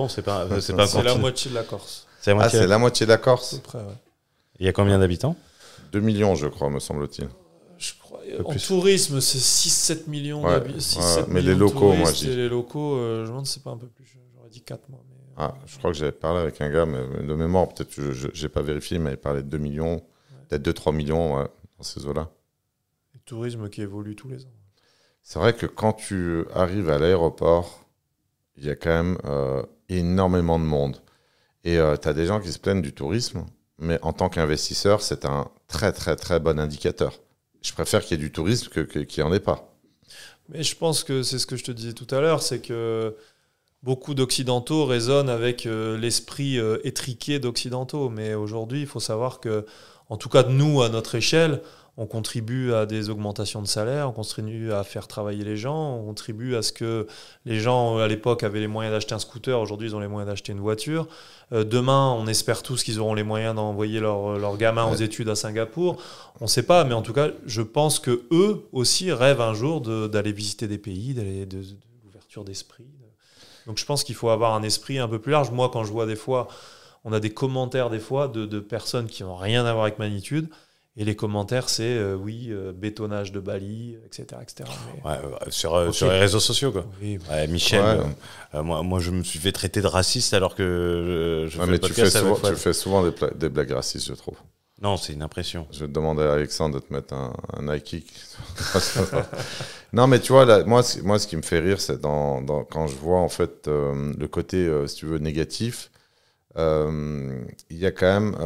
C'est pas c'est la moitié de la Corse. C'est la moitié de la Corse. À peu près, ouais. Il y a combien d'habitants? 2 millions, je crois, me semble-t-il. Je crois. En tourisme, c'est 6-7 millions d'habitants. Mais les locaux, moi, je dis. Les locaux, je me demande si c'est pas un peu plus. J'aurais dit 4 mois. Mais... je crois que j'avais parlé avec un gars, mais de mémoire, peut-être que je n'ai pas vérifié, mais il m'avait parlé de 2 millions, peut-être 2-3 millions dans ces eaux-là. Le tourisme qui évolue tous les ans. C'est vrai que quand tu arrives à l'aéroport, il y a quand même énormément de monde. Et tu as des gens qui se plaignent du tourisme, mais en tant qu'investisseur, c'est un très très très bon indicateur. Je préfère qu'il y ait du tourisme qu'il n'y en ait pas. Mais je pense que c'est ce que je te disais tout à l'heure, c'est que beaucoup d'Occidentaux raisonnent avec l'esprit étriqué d'Occidentaux. Mais aujourd'hui, il faut savoir que, en tout cas, nous, à notre échelle, on contribue à des augmentations de salaire, on contribue à faire travailler les gens, on contribue à ce que les gens, à l'époque, avaient les moyens d'acheter un scooter, aujourd'hui, ils ont les moyens d'acheter une voiture. Demain, on espère tous qu'ils auront les moyens d'envoyer leurs gamins aux études à Singapour. On ne sait pas, mais en tout cas, je pense qu'eux aussi rêvent un jour d'aller visiter des pays, de l'ouverture d'esprit. Donc je pense qu'il faut avoir un esprit un peu plus large. Moi, quand je vois des fois, on a des commentaires des fois de personnes qui n'ont rien à voir avec Magnitude. Et les commentaires, c'est bétonnage de Bali, etc. Mais... sur les réseaux sociaux, quoi. Oui. Michel, moi, je me suis fait traiter de raciste alors que je fais le podcast avec Fouad. Tu fais souvent des blagues racistes, je trouve. Non, c'est une impression. Je vais te demander à Alexandre de te mettre un high kick. Non, mais tu vois, là, moi, ce qui me fait rire, c'est quand je vois en fait le côté, si tu veux, négatif. Il y a quand même,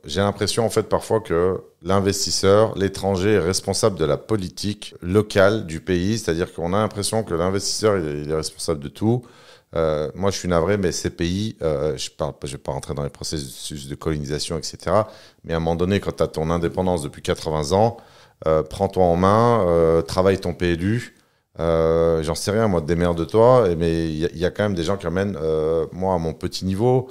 j'ai l'impression en fait parfois que l'investisseur, l'étranger est responsable de la politique locale du pays, c'est-à-dire qu'on a l'impression que l'investisseur il est responsable de tout. Moi je suis navré, mais ces pays, je vais pas rentrer dans les processus de colonisation, etc. Mais à un moment donné, quand tu as ton indépendance depuis 80 ans, prends-toi en main, travaille ton PLU. J'en sais rien, moi, démerde-toi, mais il y a quand même des gens qui emmènent, moi, à mon petit niveau,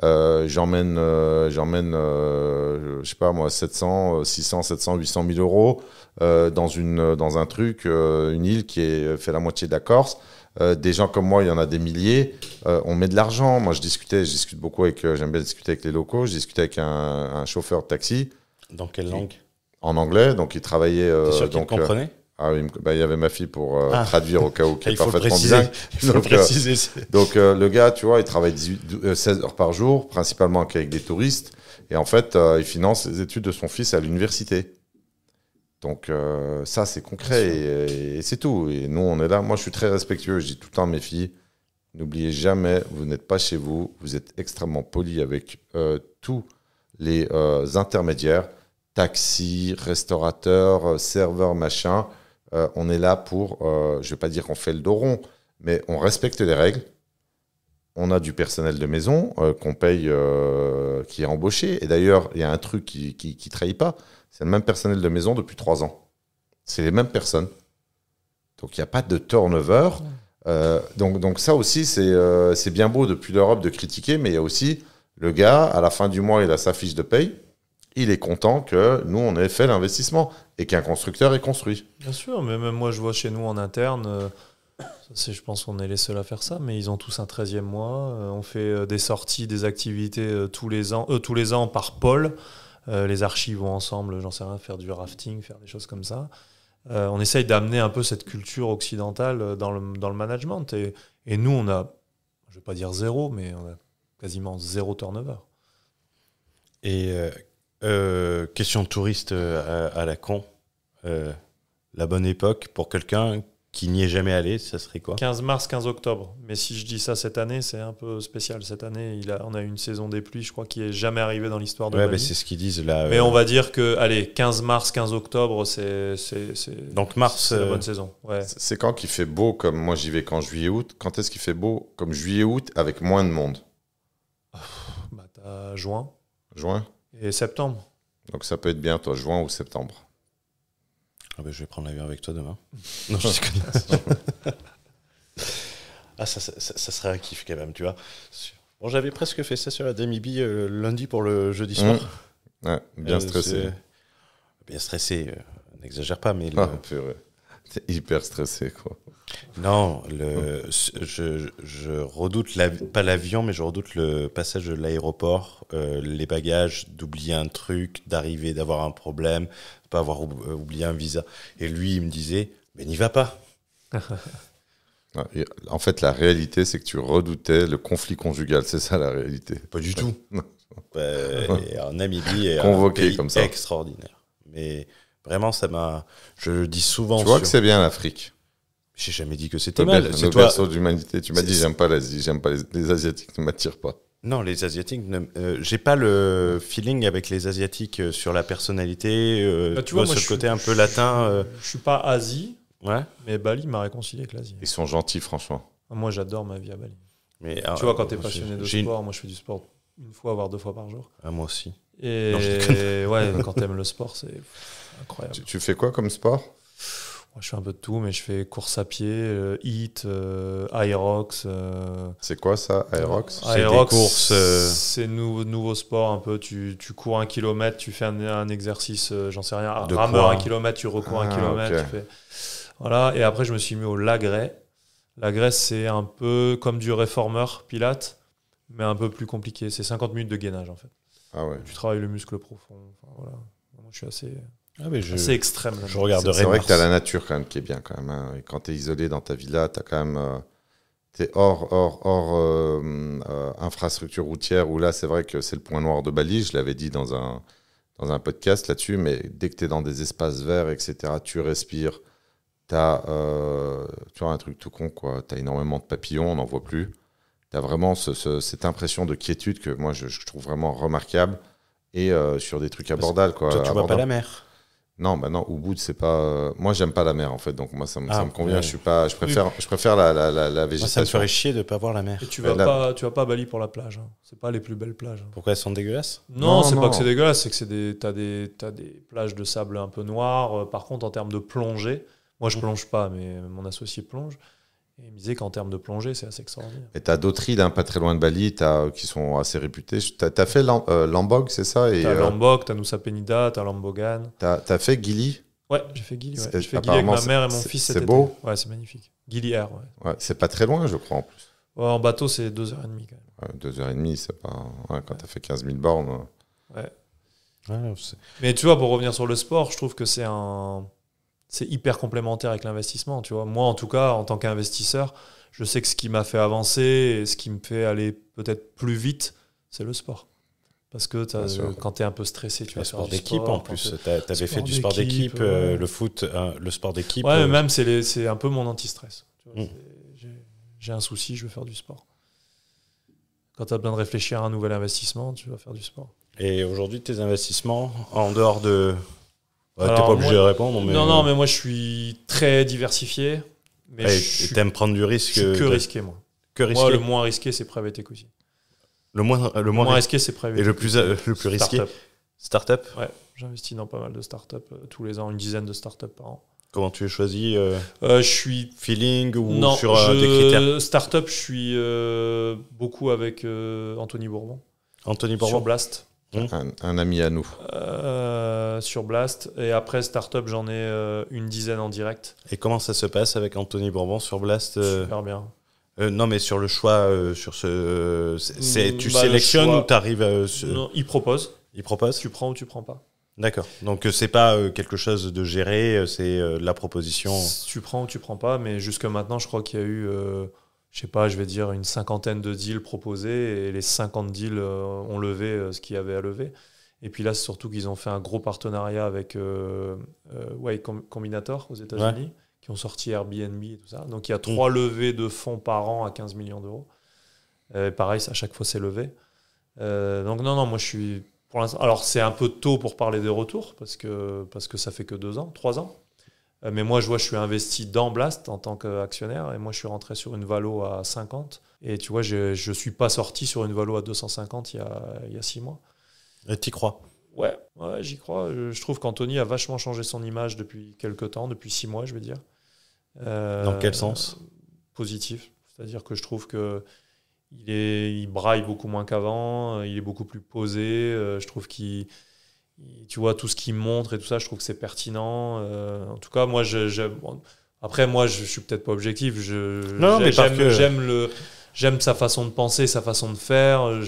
j'emmène, je sais pas moi, 700, 600, 700, 800 000 euros dans un truc, une île qui fait la moitié de la Corse. Des gens comme moi, il y en a des milliers. On met de l'argent. Moi, je discute beaucoup j'aime bien discuter avec les locaux. Je discutais avec un chauffeur de taxi. Dans quelle langue? En anglais, donc il travaillait. T'es sûr qu'il comprenait? Ah oui, il y avait ma fille pour traduire au cas où, qui est parfaitement bilingue. Il faut le préciser. Donc le gars, tu vois, il travaille 16 heures par jour, principalement avec des touristes. Et en fait, il finance les études de son fils à l'université. Donc ça, c'est concret et c'est tout. Et nous, on est là. Moi, je suis très respectueux. Je dis tout le temps à mes filles, n'oubliez jamais, vous n'êtes pas chez vous. Vous êtes extrêmement poli avec tous les intermédiaires, taxis, restaurateurs, serveurs, machin. On est là pour, je ne vais pas dire qu'on fait le dos rond, mais on respecte les règles. On a du personnel de maison qu'on paye, qui est embauché. Et d'ailleurs, il y a un truc qui ne trahit pas. C'est le même personnel de maison depuis 3 ans. C'est les mêmes personnes. Donc, il n'y a pas de turnover. Donc ça aussi, c'est bien beau depuis l'Europe de critiquer, mais il y a aussi le gars, à la fin du mois, il a sa fiche de paye. Il est content que nous, on ait fait l'investissement et qu'un constructeur ait construit. Bien sûr, mais même moi, je vois chez nous en interne, Je pense qu'on est les seuls à faire ça, mais ils ont tous un 13e mois. On fait des sorties, des activités tous les ans par pôle. Les archives vont ensemble, j'en sais rien, faire du rafting, faire des choses comme ça. On essaye d'amener un peu cette culture occidentale dans le management. Et nous, on a, je ne vais pas dire zéro, mais on a quasiment zéro turnover. Et question touriste à la con, la bonne époque pour quelqu'un qui n'y est jamais allé, ça serait quoi ? 15 mars, 15 octobre. Mais si je dis ça cette année, c'est un peu spécial. Cette année, on a eu une saison des pluies, je crois, qui n'est jamais arrivée dans l'histoire de Bali. C'est ce qu'ils disent là. Mais on va dire que, allez, 15 mars, 15 octobre, c'est donc mars, c'est la bonne saison. Ouais. C'est quand qu'il fait beau, comme moi j'y vais qu'en juillet-août. Quand est-ce qu'il fait beau comme juillet-août avec moins de monde ? T'as juin. Juin ? Et septembre. Donc ça peut être bien, toi, juin ou septembre. Ah je vais prendre l'avion avec toi demain. Non, je déconne. Ah, ça serait un kiff quand même, tu vois. Bon, j'avais presque fait ça sur la Demi-Bee lundi pour le jeudi soir. Ouais, bien stressé. Bien stressé, n'exagère pas, mais... T'es hyper stressé, quoi. Non, je redoute, pas l'avion, mais je redoute le passage de l'aéroport, les bagages, d'oublier un truc, d'arriver, d'avoir un problème, pas avoir oublié un visa. Et lui, il me disait, mais n'y va pas. En fait, la réalité, c'est que tu redoutais le conflit conjugal. C'est ça, la réalité. Pas du tout. En Namibie, est convoqué un pays comme ça. Extraordinaire. Mais vraiment, ça m'a... Je le dis souvent... Tu vois que c'est bien l'Afrique. J'ai jamais dit que c'était mal. C'est toi. Berceau de l'humanité. Tu m'as dit, j'aime pas l'Asie, j'aime pas les Asiatiques, ne m'attirent pas. Non, les Asiatiques, j'ai pas le feeling avec les Asiatiques sur la personnalité. Tu vois, ce côté un peu latin. Je suis pas Asie, ouais. Mais Bali m'a réconcilié avec l'Asie. Ils sont gentils, franchement. Moi, j'adore ma vie à Bali. Mais, tu vois, quand t'es passionné de sport, moi je fais du sport une fois, voire 2 fois par jour. Moi aussi. Et ouais, quand t'aimes le sport, c'est incroyable. Tu fais quoi comme sport ? Je fais un peu de tout, mais je fais course à pied, HIIT, Aerox. C'est quoi ça, Aerox ? Aerox, c'est nouveau sport un peu. Tu cours 1 kilomètre, tu fais un exercice, j'en sais rien, rameur 1 kilomètre, tu recours 1 kilomètre. Okay. Voilà. Et après, je me suis mis au Lagret. Lagret, c'est un peu comme du réformeur Pilates, mais un peu plus compliqué. C'est 50 minutes de gainage en fait. Ah ouais. Tu travailles le muscle profond. Enfin, voilà. Moi, je suis assez... c'est extrême. Je regarderai. C'est vrai que tu as la nature quand même qui est bien quand même. Hein. Et quand tu es isolé dans ta villa, tu as quand même t'es hors infrastructure routière où là c'est vrai que c'est le point noir de Bali. Je l'avais dit dans un podcast là-dessus, mais dès que tu es dans des espaces verts, etc., tu respires. Tu vois un truc tout con quoi. Tu as énormément de papillons, on n'en voit plus. Tu as vraiment cette impression de quiétude que moi je trouve vraiment remarquable et sur des trucs abordables quoi. Toi, tu vois pas la mer. Non, Ubud, c'est pas. Moi, j'aime pas la mer en fait, donc moi ça me convient. Ouais. Je préfère la végétation. Moi, ça me ferait chier de pas voir la mer. Et tu vas pas à Bali pour la plage. Hein. C'est pas les plus belles plages. Hein. Pourquoi elles sont dégueulasses ? Non, c'est pas que c'est dégueulasse, c'est que t'as des plages de sable un peu noires. Par contre, en termes de plongée, moi je plonge pas, mais mon associé plonge. Et il me disait qu'en termes de plongée, c'est assez extraordinaire. Et tu as d'autres îles, pas très loin de Bali, qui sont assez réputées. Tu as fait Lombok, c'est ça ? Tu as Lombok, tu as Nusa Penida, tu as Lambogan. Tu as fait Gili ? Ouais, j'ai fait Gili. Ouais. J'ai fait Gili avec ma mère et mon fils cet été. C'est beau ? Ouais, c'est magnifique. Gili Air, ouais. C'est pas très loin, je crois, en plus. Ouais, en bateau, c'est 2h30 quand même. 2h30, c'est pas... Ouais, quand tu as fait 15 000 bornes... Ouais. Mais tu vois, pour revenir sur le sport, je trouve que c'est hyper complémentaire avec l'investissement, tu vois. Moi, en tout cas, en tant qu'investisseur, je sais que ce qui m'a fait avancer et ce qui me fait aller peut-être plus vite, c'est le sport. Parce que quand tu es un peu stressé, tu vas faire du d'équipe sport. En plus, tu avais fait du sport d'équipe, le foot, le sport d'équipe. Ouais, mais même, c'est un peu mon anti-stress. Tu vois, j'ai un souci, je veux faire du sport. Quand tu as besoin de réfléchir à un nouvel investissement, tu vas faire du sport. Et aujourd'hui, tes investissements, en dehors de... Ouais, t'es pas obligé de répondre. Mais... Non, mais moi je suis très diversifié. Mais et t'aimes prendre du risque. Je suis que risqué, moi. Moi, le moins risqué, c'est private equity. Le moins risqué, c'est private equity. Et le plus risqué, Startup. Ouais, j'investis dans pas mal de startups tous les ans, une dizaine de startups par an. Comment tu es choisi Je suis feeling ou sur des critères. Startup, je suis beaucoup avec Anthony Bourbon. Anthony Bourbon. Sur Blast. Un ami à nous. Sur Blast. Et après, startup, j'en ai une dizaine en direct. Et comment ça se passe avec Anthony Bourbon sur Blast Super bien. Non, mais sur le choix, sur tu sélectionnes ou tu arrives Non, il propose. Il propose. Tu prends ou tu prends pas. D'accord. Donc, c'est pas quelque chose de géré, c'est la proposition. Tu prends ou tu prends pas, mais jusque maintenant, je crois qu'il y a eu, je sais pas, je vais dire une 50aine de deals proposés et les 50 deals ont levé ce qu'il y avait à lever. Et puis là, c'est surtout qu'ils ont fait un gros partenariat avec Y Combinator aux États-Unis, qui ont sorti Airbnb et tout ça. Donc il y a 3 levées de fonds par an à 15 millions d'euros. Pareil, à chaque fois, c'est levé. Donc non, moi je suis pour l'instant. Alors c'est un peu tôt pour parler des retours parce que ça fait que 3 ans. Mais moi, je suis investi dans Blast en tant qu'actionnaire et moi, je suis rentré sur une valo à 50. Et tu vois, je suis pas sorti sur une valo à 250 il y a 6 mois. Et t'y crois? Ouais, j'y crois. Je trouve qu'Anthony a vachement changé son image depuis quelques temps, depuis 6 mois, je vais dire. Dans quel sens? Positif. C'est-à-dire que je trouve que il braille beaucoup moins qu'avant, il est beaucoup plus posé. Je trouve tu vois, tout ce qu'il montre et tout ça, je trouve que c'est pertinent. En tout cas, moi, après, moi, je suis peut-être pas objectif. J'aime sa façon de penser, sa façon de faire.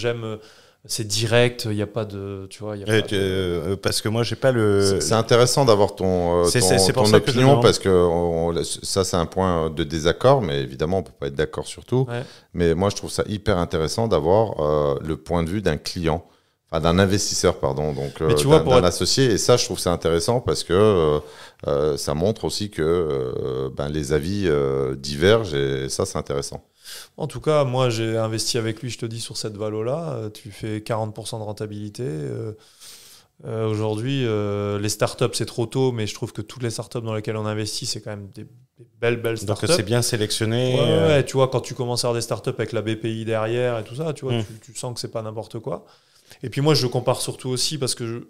C'est direct, il n'y a pas de... Tu vois, parce que moi, j'ai pas le... C'est intéressant d'avoir ton opinion, parce que ça, c'est un point de désaccord, mais évidemment, on ne peut pas être d'accord sur tout. Ouais. Mais moi, je trouve ça hyper intéressant d'avoir le point de vue d'un client, enfin d'un investisseur, pardon, donc d'un associé. Et ça, je trouve ça intéressant parce que ça montre aussi que les avis divergent, et ça, c'est intéressant. En tout cas, moi, j'ai investi avec lui, je te dis, sur cette valo-là. Tu fais 40% de rentabilité. Aujourd'hui, les startups, c'est trop tôt, mais je trouve que toutes les startups dans lesquelles on investit, c'est quand même des belles startups. Donc, c'est bien sélectionné. Ouais, tu vois, quand tu commences à avoir des startups avec la BPI derrière et tout ça, tu vois, tu sens que c'est pas n'importe quoi. Et puis moi, je compare surtout aussi parce que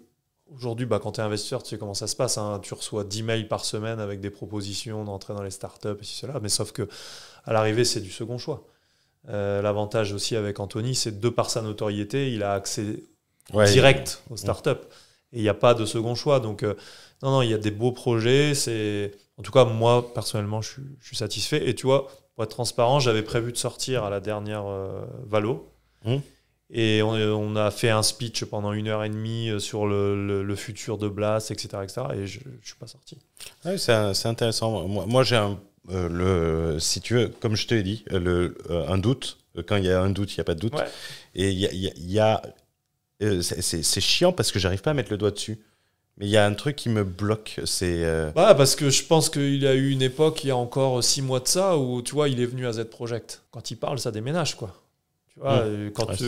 aujourd'hui, quand tu es investisseur, tu sais comment ça se passe. Hein. Tu reçois 10 mails par semaine avec des propositions d'entrer dans les startups et cela. Mais sauf que à l'arrivée, c'est du second choix. L'avantage aussi avec Anthony, c'est de par sa notoriété, il a accès direct aux startups. Et il n'y a pas de second choix. Donc, non, il y a des beaux projets. En tout cas, moi, personnellement, je suis satisfait. Et tu vois, pour être transparent, j'avais prévu de sortir à la dernière Valo. Et on a fait un speech pendant 1h30 sur le futur de Blast, etc. Et je ne suis pas sorti. Ouais, c'est intéressant. Moi j'ai si tu veux, comme je te l'ai dit, un doute. Quand il y a un doute, il n'y a pas de doute. Ouais. Et c'est chiant parce que je n'arrive pas à mettre le doigt dessus. Mais il y a un truc qui me bloque. Parce que je pense qu'il a eu une époque, il y a encore 6 mois de ça, où tu vois, il est venu à Z Project. Quand il parle, ça déménage, quoi. Tu vois,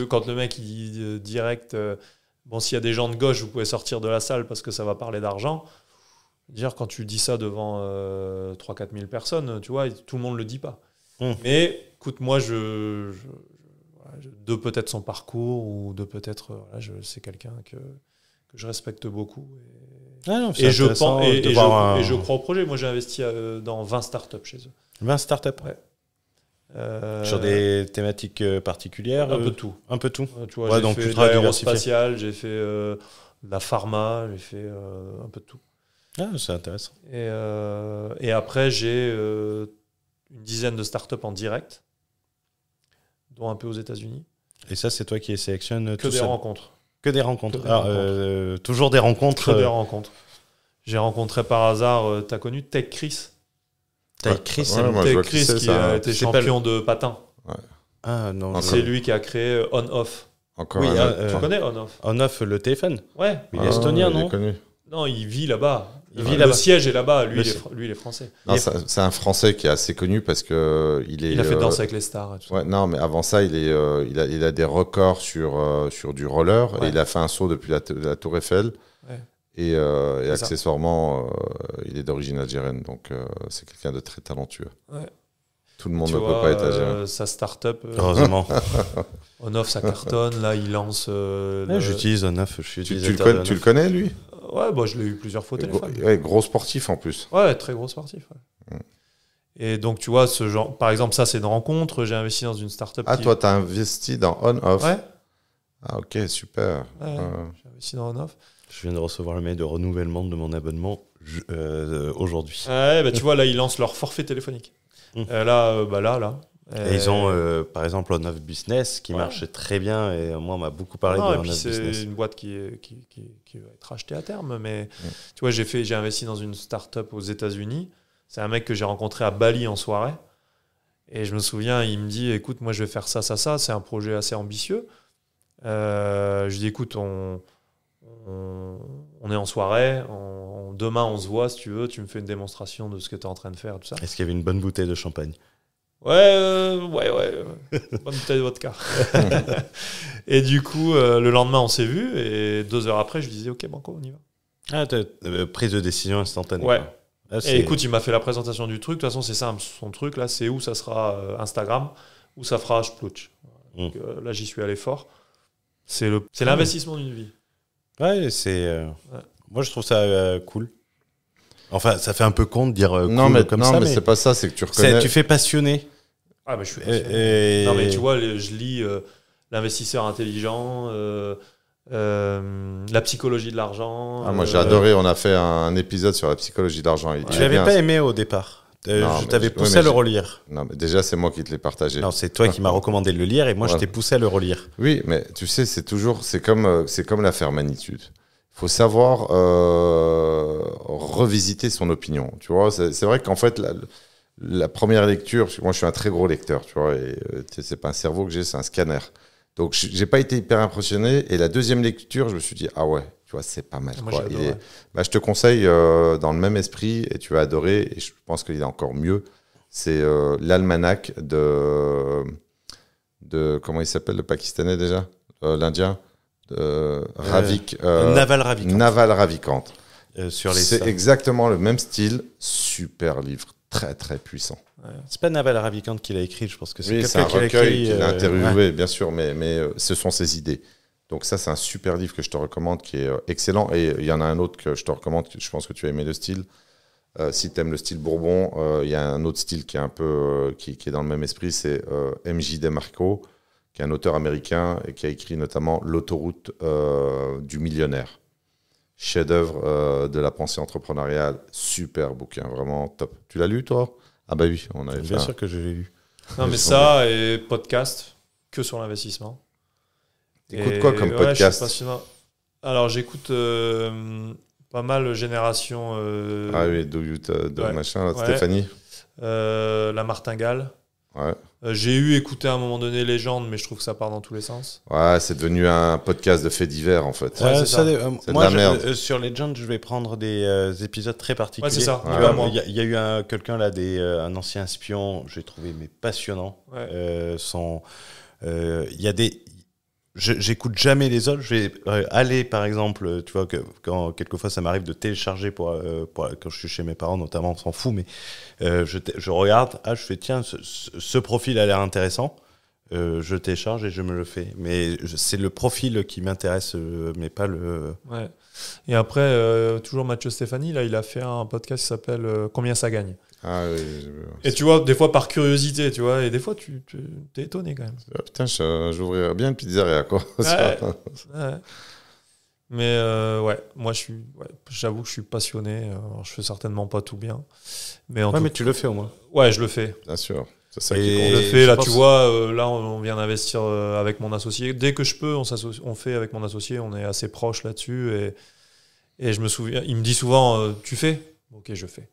quand le mec il dit direct, s'il y a des gens de gauche, vous pouvez sortir de la salle parce que ça va parler d'argent. Dire quand tu dis ça devant 3-4 000 personnes, tu vois, tout le monde le dit pas. Mais écoute, moi, de peut-être son parcours ou de peut-être, c'est quelqu'un que je respecte beaucoup. Et je crois au projet. Moi, j'ai investi dans 20 startups chez eux. 20 startups. Ouais. Sur des thématiques particulières. Un peu de tout. Un peu tout. Tu vois, j'ai fait de l'aérospatial, j'ai fait de la pharma, j'ai fait un peu de tout. Ah, c'est intéressant. Et après, j'ai une dizaine de startups en direct, dont un peu aux États-Unis. Et ça, c'est toi qui les sélectionnes tout seul. Que des rencontres. Toujours des rencontres. Que des rencontres. J'ai rencontré par hasard, t'as connu Tech Chris? Tech Chris, Tech Chris qui a été champion de patin. Ouais. Ah non. C'est lui qui a créé On-Off. Encore tu connais On-Off? On-Off, le téléphone. Ouais. Il est estonien, non? Non, il vit là-bas. Le siège est là-bas. Lui, il est français. Non, c'est un Français qui est assez connu parce que il a fait Danse avec les stars. Ouais, non, mais avant ça, il a des records sur du roller. Ouais. Et il a fait un saut depuis la Tour Eiffel. Ouais. Et accessoirement, il est d'origine algérienne. Donc, c'est quelqu'un de très talentueux. Ouais. Tout le monde ne peut pas être algérien. Sa start-up. Heureusement. On-Off, ça cartonne. Là, il lance. J'utilise On-Off. Tu le connais, lui? Ouais, je l'ai eu plusieurs fois au téléphone. Gros sportif en plus. Ouais, très gros sportif. Ouais. Et donc, tu vois, ce genre, par exemple, ça, c'est une rencontre. J'ai investi dans une startup. Toi, tu as investi dans On-Off. Ouais. Ah, ok, super. J'ai investi dans Onoff. Je viens de recevoir le mail de renouvellement de mon abonnement aujourd'hui. Ouais, tu vois, là, ils lancent leur forfait téléphonique. Là. Et ils ont, par exemple, Onoff Business qui marche très bien. Et moi, on m'a beaucoup parlé de Onoff Business. C'est une boîte qui va être achetée à terme. Mais tu vois, j'ai investi dans une start-up aux États-Unis. C'est un mec que j'ai rencontré à Bali en soirée. Et je me souviens, il me dit, écoute, moi, je vais faire ça. C'est un projet assez ambitieux. Je lui dis, écoute, on est en soirée. Demain, on se voit, si tu veux. Tu me fais une démonstration de ce que tu es en train de faire. Tout ça. Est-ce qu'il y avait une bonne bouteille de champagne ? Ouais. Bonne bouteille de vodka. Et du coup, le lendemain, on s'est vus. Et 2 heures après, je lui disais, OK, banco, on y va. Ah, prise de décision instantanée. Ouais. Et écoute, il m'a fait la présentation du truc. De toute façon, c'est simple. Son truc, là, c'est où ça sera Instagram, où ça fera Splooch. Donc, là, j'y suis allé fort. C'est l'investissement d'une vie. Ouais, moi, je trouve ça cool. Enfin, ça fait un peu con de dire comme ça. Non, mais c'est pas ça, c'est que tu reconnais. Tu fais passionné. Ah, mais je suis passionné. Non, mais tu vois, je lis L'investisseur intelligent, la psychologie de l'argent. Moi, j'ai adoré. On a fait un épisode sur la psychologie de l'argent. Tu l'avais pas aimé au départ. Je t'avais poussé à le relire. Non, mais déjà, c'est moi qui te l'ai partagé. Non, c'est toi qui m'as recommandé de le lire et moi, je t'ai poussé à le relire. Oui, mais tu sais, c'est comme l'affaire Magnitude. Il faut savoir revisiter son opinion. Tu vois, c'est vrai qu'en fait, la première lecture, parce que moi, je suis un très gros lecteur, tu vois, et c'est pas un cerveau que j'ai, c'est un scanner. Donc, j'ai pas été hyper impressionné. Et la deuxième lecture, je me suis dit, ah ouais, tu vois, c'est pas mal. Quoi. Je te conseille dans le même esprit, et tu vas adorer, et je pense qu'il est encore mieux. C'est l'almanach de comment il s'appelle, le Pakistanais déjà, l'Indien, Naval Ravikant. C'est exactement le même style, super livre, très très puissant. Ouais. C'est pas Naval Ravikant qui l'a écrit, je pense que c'est un recueil qu'il a interviewé, bien sûr, mais ce sont ses idées. Donc ça, c'est un super livre que je te recommande, qui est excellent. Et il y en a un autre que je te recommande, je pense que tu as aimé le style. Si tu aimes le style Bourbon, il y a un autre style qui est un peu qui est dans le même esprit, c'est M.J. DeMarco, qui est un auteur américain et qui a écrit notamment L'autoroute du millionnaire. Chef-d'œuvre de la pensée entrepreneuriale, super bouquin, vraiment top. Tu l'as lu, toi ? Ah bah oui, on avait bien sûr que je l'ai lu. Non, mais ça et podcast que sur l'investissement. T'écoutes quoi comme podcast ? Alors j'écoute pas mal Génération. Ah oui, machin, Stéphanie. La Martingale. Ouais. J'ai écouté à un moment donné Légende, mais je trouve que ça part dans tous les sens. Ouais, c'est devenu un podcast de faits divers en fait. Ouais, c'est de la merde. Sur Legend, je vais prendre des épisodes très particuliers. Ouais, c'est ça. Il y a eu quelqu'un là, un ancien espion, j'ai trouvé passionnant. Ouais. Il y a des. J'écoute jamais les autres. Je vais aller, par exemple, tu vois, quand quelquefois ça m'arrive de télécharger pour quand je suis chez mes parents, notamment, on s'en fout, mais je regarde, je fais tiens, ce profil a l'air intéressant, je télécharge et je me le fais. Mais c'est le profil qui m'intéresse, mais pas le. Ouais. Et après, toujours Mathieu Stéphanie, là, il a fait un podcast qui s'appelle Combien ça gagne. Ah oui. Et tu vois, des fois par curiosité, tu vois, et des fois tu t'es étonné quand même. Putain, j'ouvrirais bien une pizzeria, quoi. Ouais. Mais moi j'avoue que je suis passionné. Alors, je fais certainement pas tout bien. Mais mais tu le fais au moins. Ouais, je le fais. Bien sûr. C'est ça qui compte. Je le fais, là, tu vois, là on vient d'investir avec mon associé. Dès que je peux, on fait avec mon associé, on est assez proche là-dessus. Et je me souviens, il me dit souvent, tu fais ? Ok, je fais.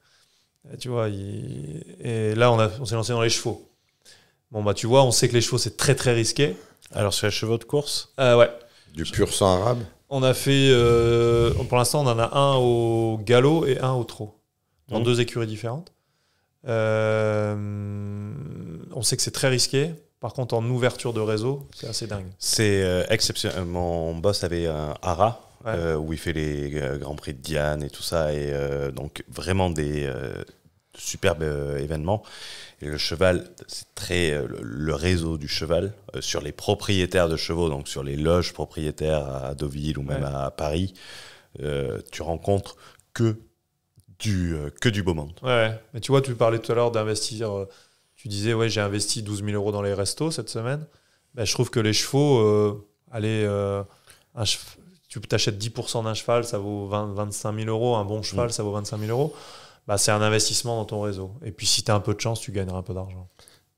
Et tu vois, et là on s'est lancé dans les chevaux. Bon bah tu vois, on sait que les chevaux c'est très très risqué. Alors sur les chevaux de course, ouais. Du pur sang arabe. On a fait, pour l'instant on en a un au galop et un au trot, dans 2 écuries différentes. On sait que c'est très risqué. Par contre en ouverture de réseau, c'est assez dingue. C'est exceptionnel. Mon boss avait un hara. Ouais. Où il fait les Grands Prix de Diane et tout ça, et donc vraiment des superbes événements. Et le cheval, c'est très le réseau du cheval sur les propriétaires de chevaux, donc sur les loges propriétaires à Deauville ou même à Paris, tu rencontres que du beau monde. Ouais, mais tu vois, tu parlais tout à l'heure d'investir. Tu disais, j'ai investi 12 000 € dans les restos cette semaine. Ben, je trouve que les chevaux. tu t'achètes 10% d'un cheval, ça vaut 25 000 euros. Un bon cheval, ça vaut 25 000 euros. Bah, c'est un investissement dans ton réseau. Et puis, si tu as un peu de chance, tu gagneras un peu d'argent.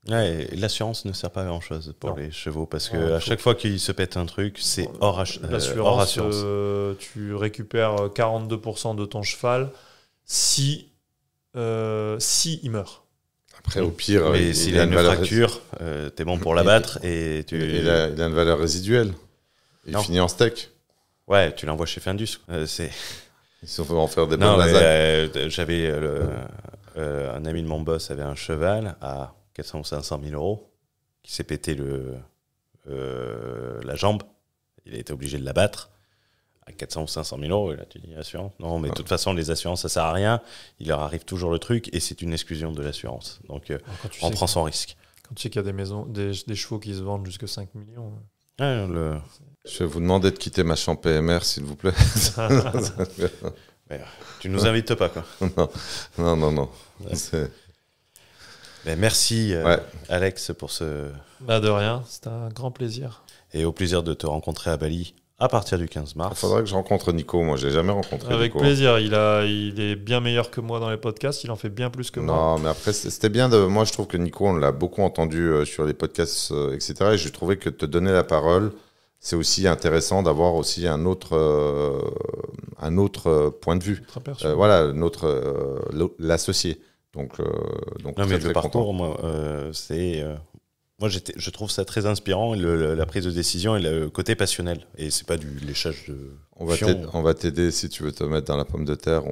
Ouais, et l'assurance ne sert pas à grand-chose pour les chevaux parce que à chaque fois qu'il se pète un truc, c'est hors assurance. Tu récupères 42% de ton cheval si il meurt. Après, au pire, mais s'il a une fracture, t'es bon pour l'abattre et il a une valeur résiduelle. Il finit en steak. Ouais, tu l'envoies chez Findus. Ils vont en faire des bonnes lasagnes. J'avais un ami de mon boss avait un cheval à 400 ou 500 000 euros qui s'est pété la jambe. Il a été obligé de l'abattre à 400 ou 500 000 euros. Et là, tu dis assurance. Non, mais de toute façon, les assurances, ça sert à rien. Il leur arrive toujours le truc et c'est une exclusion de l'assurance. Donc, on prend son risque. Quand tu sais qu'il y a des chevaux qui se vendent jusqu'à 5 millions. Ouais, Je vais vous demander de quitter ma chambre PMR, s'il vous plaît. Tu nous invites pas, quoi. Non. Ben, merci, Alex, pour ce... De rien, c'était un grand plaisir. Et au plaisir de te rencontrer à Bali à partir du 15 mars. Il faudrait que je rencontre Nico. Moi, je l'ai jamais rencontré. Avec Nico. plaisir. Il est bien meilleur que moi dans les podcasts. Il en fait bien plus que moi. Non, mais après, c'était bien. Moi, je trouve que Nico, on l'a beaucoup entendu sur les podcasts, etc. Et je trouvais que te donner la parole, c'est aussi intéressant d'avoir aussi un autre point de vue. Voilà, l'associé. Donc non, mais le parcours, moi, moi, je trouve ça très inspirant, la prise de décision et le côté passionnel. Et c'est pas du léchage de on va t'aider si tu veux te mettre dans la pomme de terre.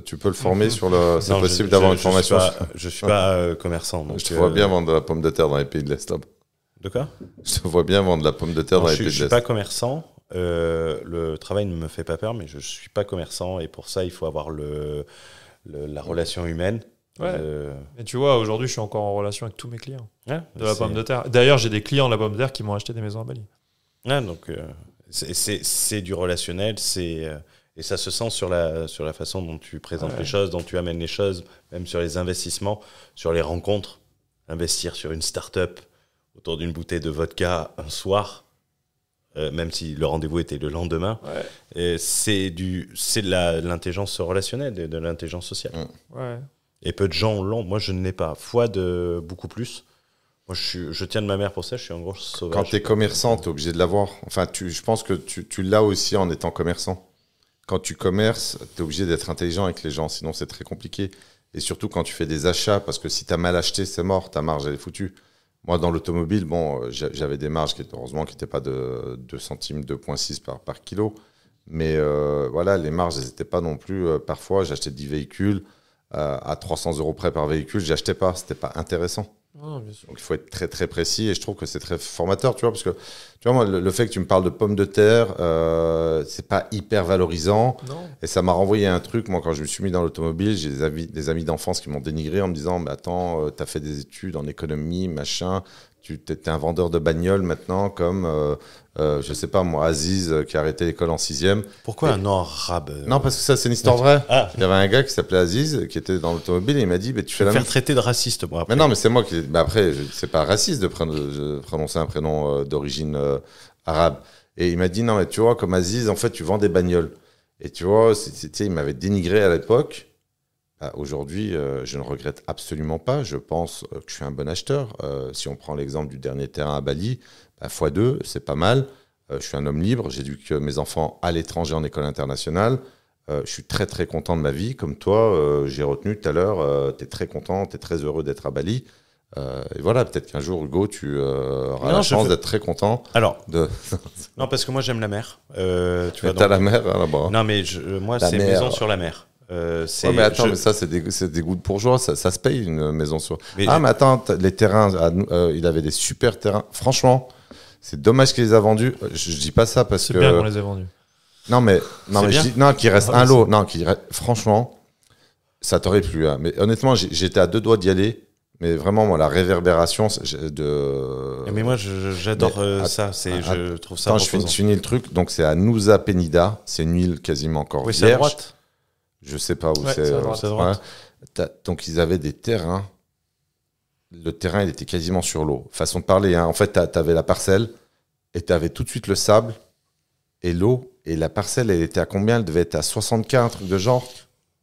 Tu peux le former sur le... C'est possible d'avoir une formation. Je suis pas commerçant. Donc, je te vois bien vendre de la pomme de terre dans les pays de l'Est. De quoi ? Je te vois bien vendre de la pomme de terre dans les pays de l'Est. Je suis pas commerçant. Le travail ne me fait pas peur, mais je suis pas commerçant. Et pour ça, il faut avoir la relation humaine. Ouais. Et tu vois, aujourd'hui, je suis encore en relation avec tous mes clients de la pomme de terre. D'ailleurs, j'ai des clients de la pomme de terre qui m'ont acheté des maisons à Bali. Donc, c'est du relationnel, et ça se sent sur la façon dont tu présentes les choses, dont tu amènes les choses, même sur les investissements, sur les rencontres. Investir sur une start-up autour d'une bouteille de vodka un soir, même si le rendez-vous était le lendemain, c'est de l'intelligence relationnelle, de l'intelligence sociale. Ouais. Et peu de gens l'ont. Moi, je ne l'ai pas. Fois de beaucoup plus. Moi, je tiens de ma mère pour ça. Je suis un gros sauvage. Quand tu es commerçant, tu es obligé de l'avoir. Enfin, je pense que tu l'as aussi en étant commerçant. Quand tu commerces, tu es obligé d'être intelligent avec les gens. Sinon, c'est très compliqué. Et surtout quand tu fais des achats, parce que si tu as mal acheté, c'est mort. Ta marge, elle est foutue. Moi, dans l'automobile, j'avais des marges qui n'étaient pas de 2 centimes, 2,6 par kilo. Mais voilà, les marges, elles n'étaient pas non plus... parfois, j'achetais 10 véhicules à 300 euros près par véhicule. Je n'achetais pas. Ce n'était pas intéressant. Oh, bien sûr. Donc, il faut être très, très précis. Et je trouve que c'est très formateur, tu vois. Parce que, tu vois, moi, le fait que tu me parles de pommes de terre, c'est pas hyper valorisant. Non. Et ça m'a renvoyé un truc. Moi, quand je me suis mis dans l'automobile, j'ai des amis d'enfance qui m'ont dénigré en me disant, mais attends, tu as fait des études en économie, machin. Tu es un vendeur de bagnoles maintenant, comme, je sais pas moi, Aziz, qui a arrêté l'école en 6e. Pourquoi un nom arabe Non, parce que ça, c'est une histoire vraie. Il y avait un gars qui s'appelait Aziz, qui était dans l'automobile, et il m'a dit, tu fais la même... faire traiter de raciste, moi. Après. Mais non, mais c'est moi qui... Mais après, c'est pas raciste de prononcer un prénom d'origine arabe. Et il m'a dit, non, mais tu vois, comme Aziz, en fait, tu vends des bagnoles. Et tu vois, il m'avait dénigré à l'époque. Aujourd'hui, je ne regrette absolument pas. Je pense que je suis un bon acheteur. Si on prend l'exemple du dernier terrain à Bali, x2, c'est pas mal. Je suis un homme libre. J'éduque mes enfants à l'étranger en école internationale. Je suis très, très content de ma vie. Comme toi, j'ai retenu tout à l'heure, tu es très content, tu es très heureux d'être à Bali. Et voilà, peut-être qu'un jour, Hugo, tu auras la chance d'être très content. Alors, non, parce que moi, j'aime la mer. Tu as la mer là-bas. Non, mais moi, c'est maison sur la mer. Mais attends, mais ça, c'est des goûts de bourgeois. Ça se paye, une maison sur... mais attends, les terrains, il avait des super terrains. Franchement, c'est dommage qu'il les a vendus. Je dis pas ça parce que... C'est bien qu'on les ait vendus. Non, mais je dis, qu'il reste un lot. Non, franchement, ça t'aurait plu. Hein. Mais honnêtement, j'étais à 2 doigts d'y aller. Mais vraiment, moi, la réverbération de... Mais moi, j'adore ça. Je trouve ça reposant. Je finis le truc. Donc, c'est à Nusa Penida. C'est une île quasiment encore vierge. C'est à droite. Je sais pas où c'est. C'est à droite. Donc, ils avaient des terrains. Le terrain, il était quasiment sur l'eau. Façon de parler. Hein. En fait, tu avais la parcelle et tu avais tout de suite le sable et l'eau. Et la parcelle, elle était à combien? Elle devait être à 64, un truc de genre.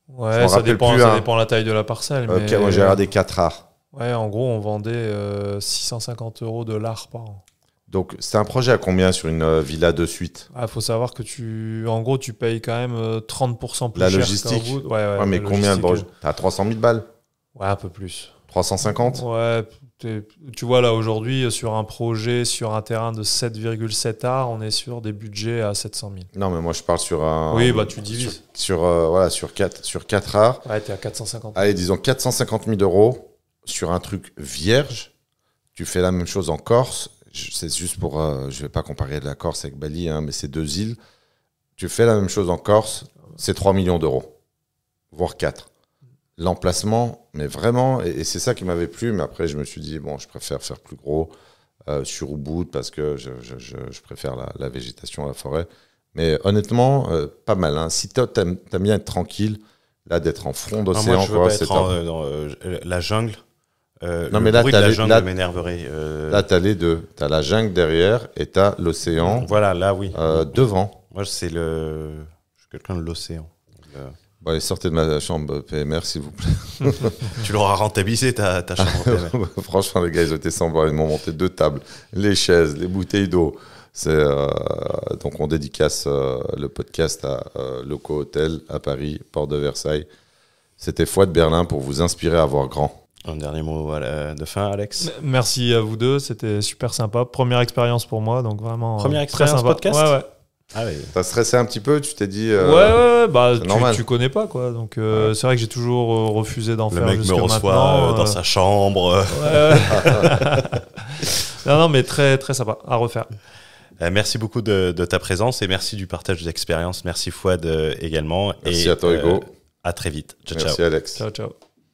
Ouais, ça dépend de la taille de la parcelle. Ok, moi j'ai regardé 4 arts. Ouais, en gros, on vendait 650 € de l'art par an. Donc, c'est un projet à combien sur une villa de suite? Faut savoir que tu payes quand même 30% plus la cher. Logistique. Ouais, mais combien de projet? T'as 300 000 balles? Ouais, un peu plus. 350? Ouais, tu vois, là, aujourd'hui, sur un projet, sur un terrain de 7,7 arts, on est sur des budgets à 700 000. Non, mais moi, je parle sur un... Oui, tu divises. Sur 4 arts. Ouais, t'es à 450 000. Allez, disons 450 000 € sur un truc vierge. Tu fais la même chose en Corse. C'est juste pour... je vais pas comparer la Corse avec Bali, hein, mais c'est 2 îles. Tu fais la même chose en Corse, c'est 3 millions d'euros. Voire 4. L'emplacement, mais vraiment, et c'est ça qui m'avait plu, mais après je me suis dit, bon, je préfère faire plus gros sur Ubud parce que je préfère la végétation, la forêt. Mais honnêtement, pas mal. Hein. Si t'aimes bien être tranquille, là, d'être en front d'océan, moi, je veux pas être dans la jungle. Non, mais là, bruit de la jungle m'énerverait. Là, t'as les deux. T'as la jungle derrière et t'as l'océan. Voilà, là, oui. Devant. Moi, je suis quelqu'un de l'océan. Bon, allez, sortez de ma chambre PMR, s'il vous plaît. Tu l'auras rentabilisé, ta chambre PMR. Franchement, les gars, ils étaient sympas. Ils m'ont monté 2 tables, les chaises, les bouteilles d'eau. Donc, on dédicace le podcast à Loco Hotel à Paris, Porte de Versailles. C'était Fouad Berlin pour vous inspirer à voir grand. Un dernier mot de fin, Alex. Merci à vous deux, c'était super sympa. Première expérience pour moi, donc vraiment. Première expérience podcast. Ouais. Ah oui. T'as stressé un petit peu, tu t'es dit. Ouais, tu connais pas quoi, donc c'est vrai que j'ai toujours refusé d'en faire jusqu'à maintenant. Le mec me reçoit dans sa chambre. non, mais très très sympa à refaire. Merci beaucoup de ta présence et merci du partage d'expérience. Merci Fouad également. Merci à toi Hugo. À très vite. Merci Alex. Ciao.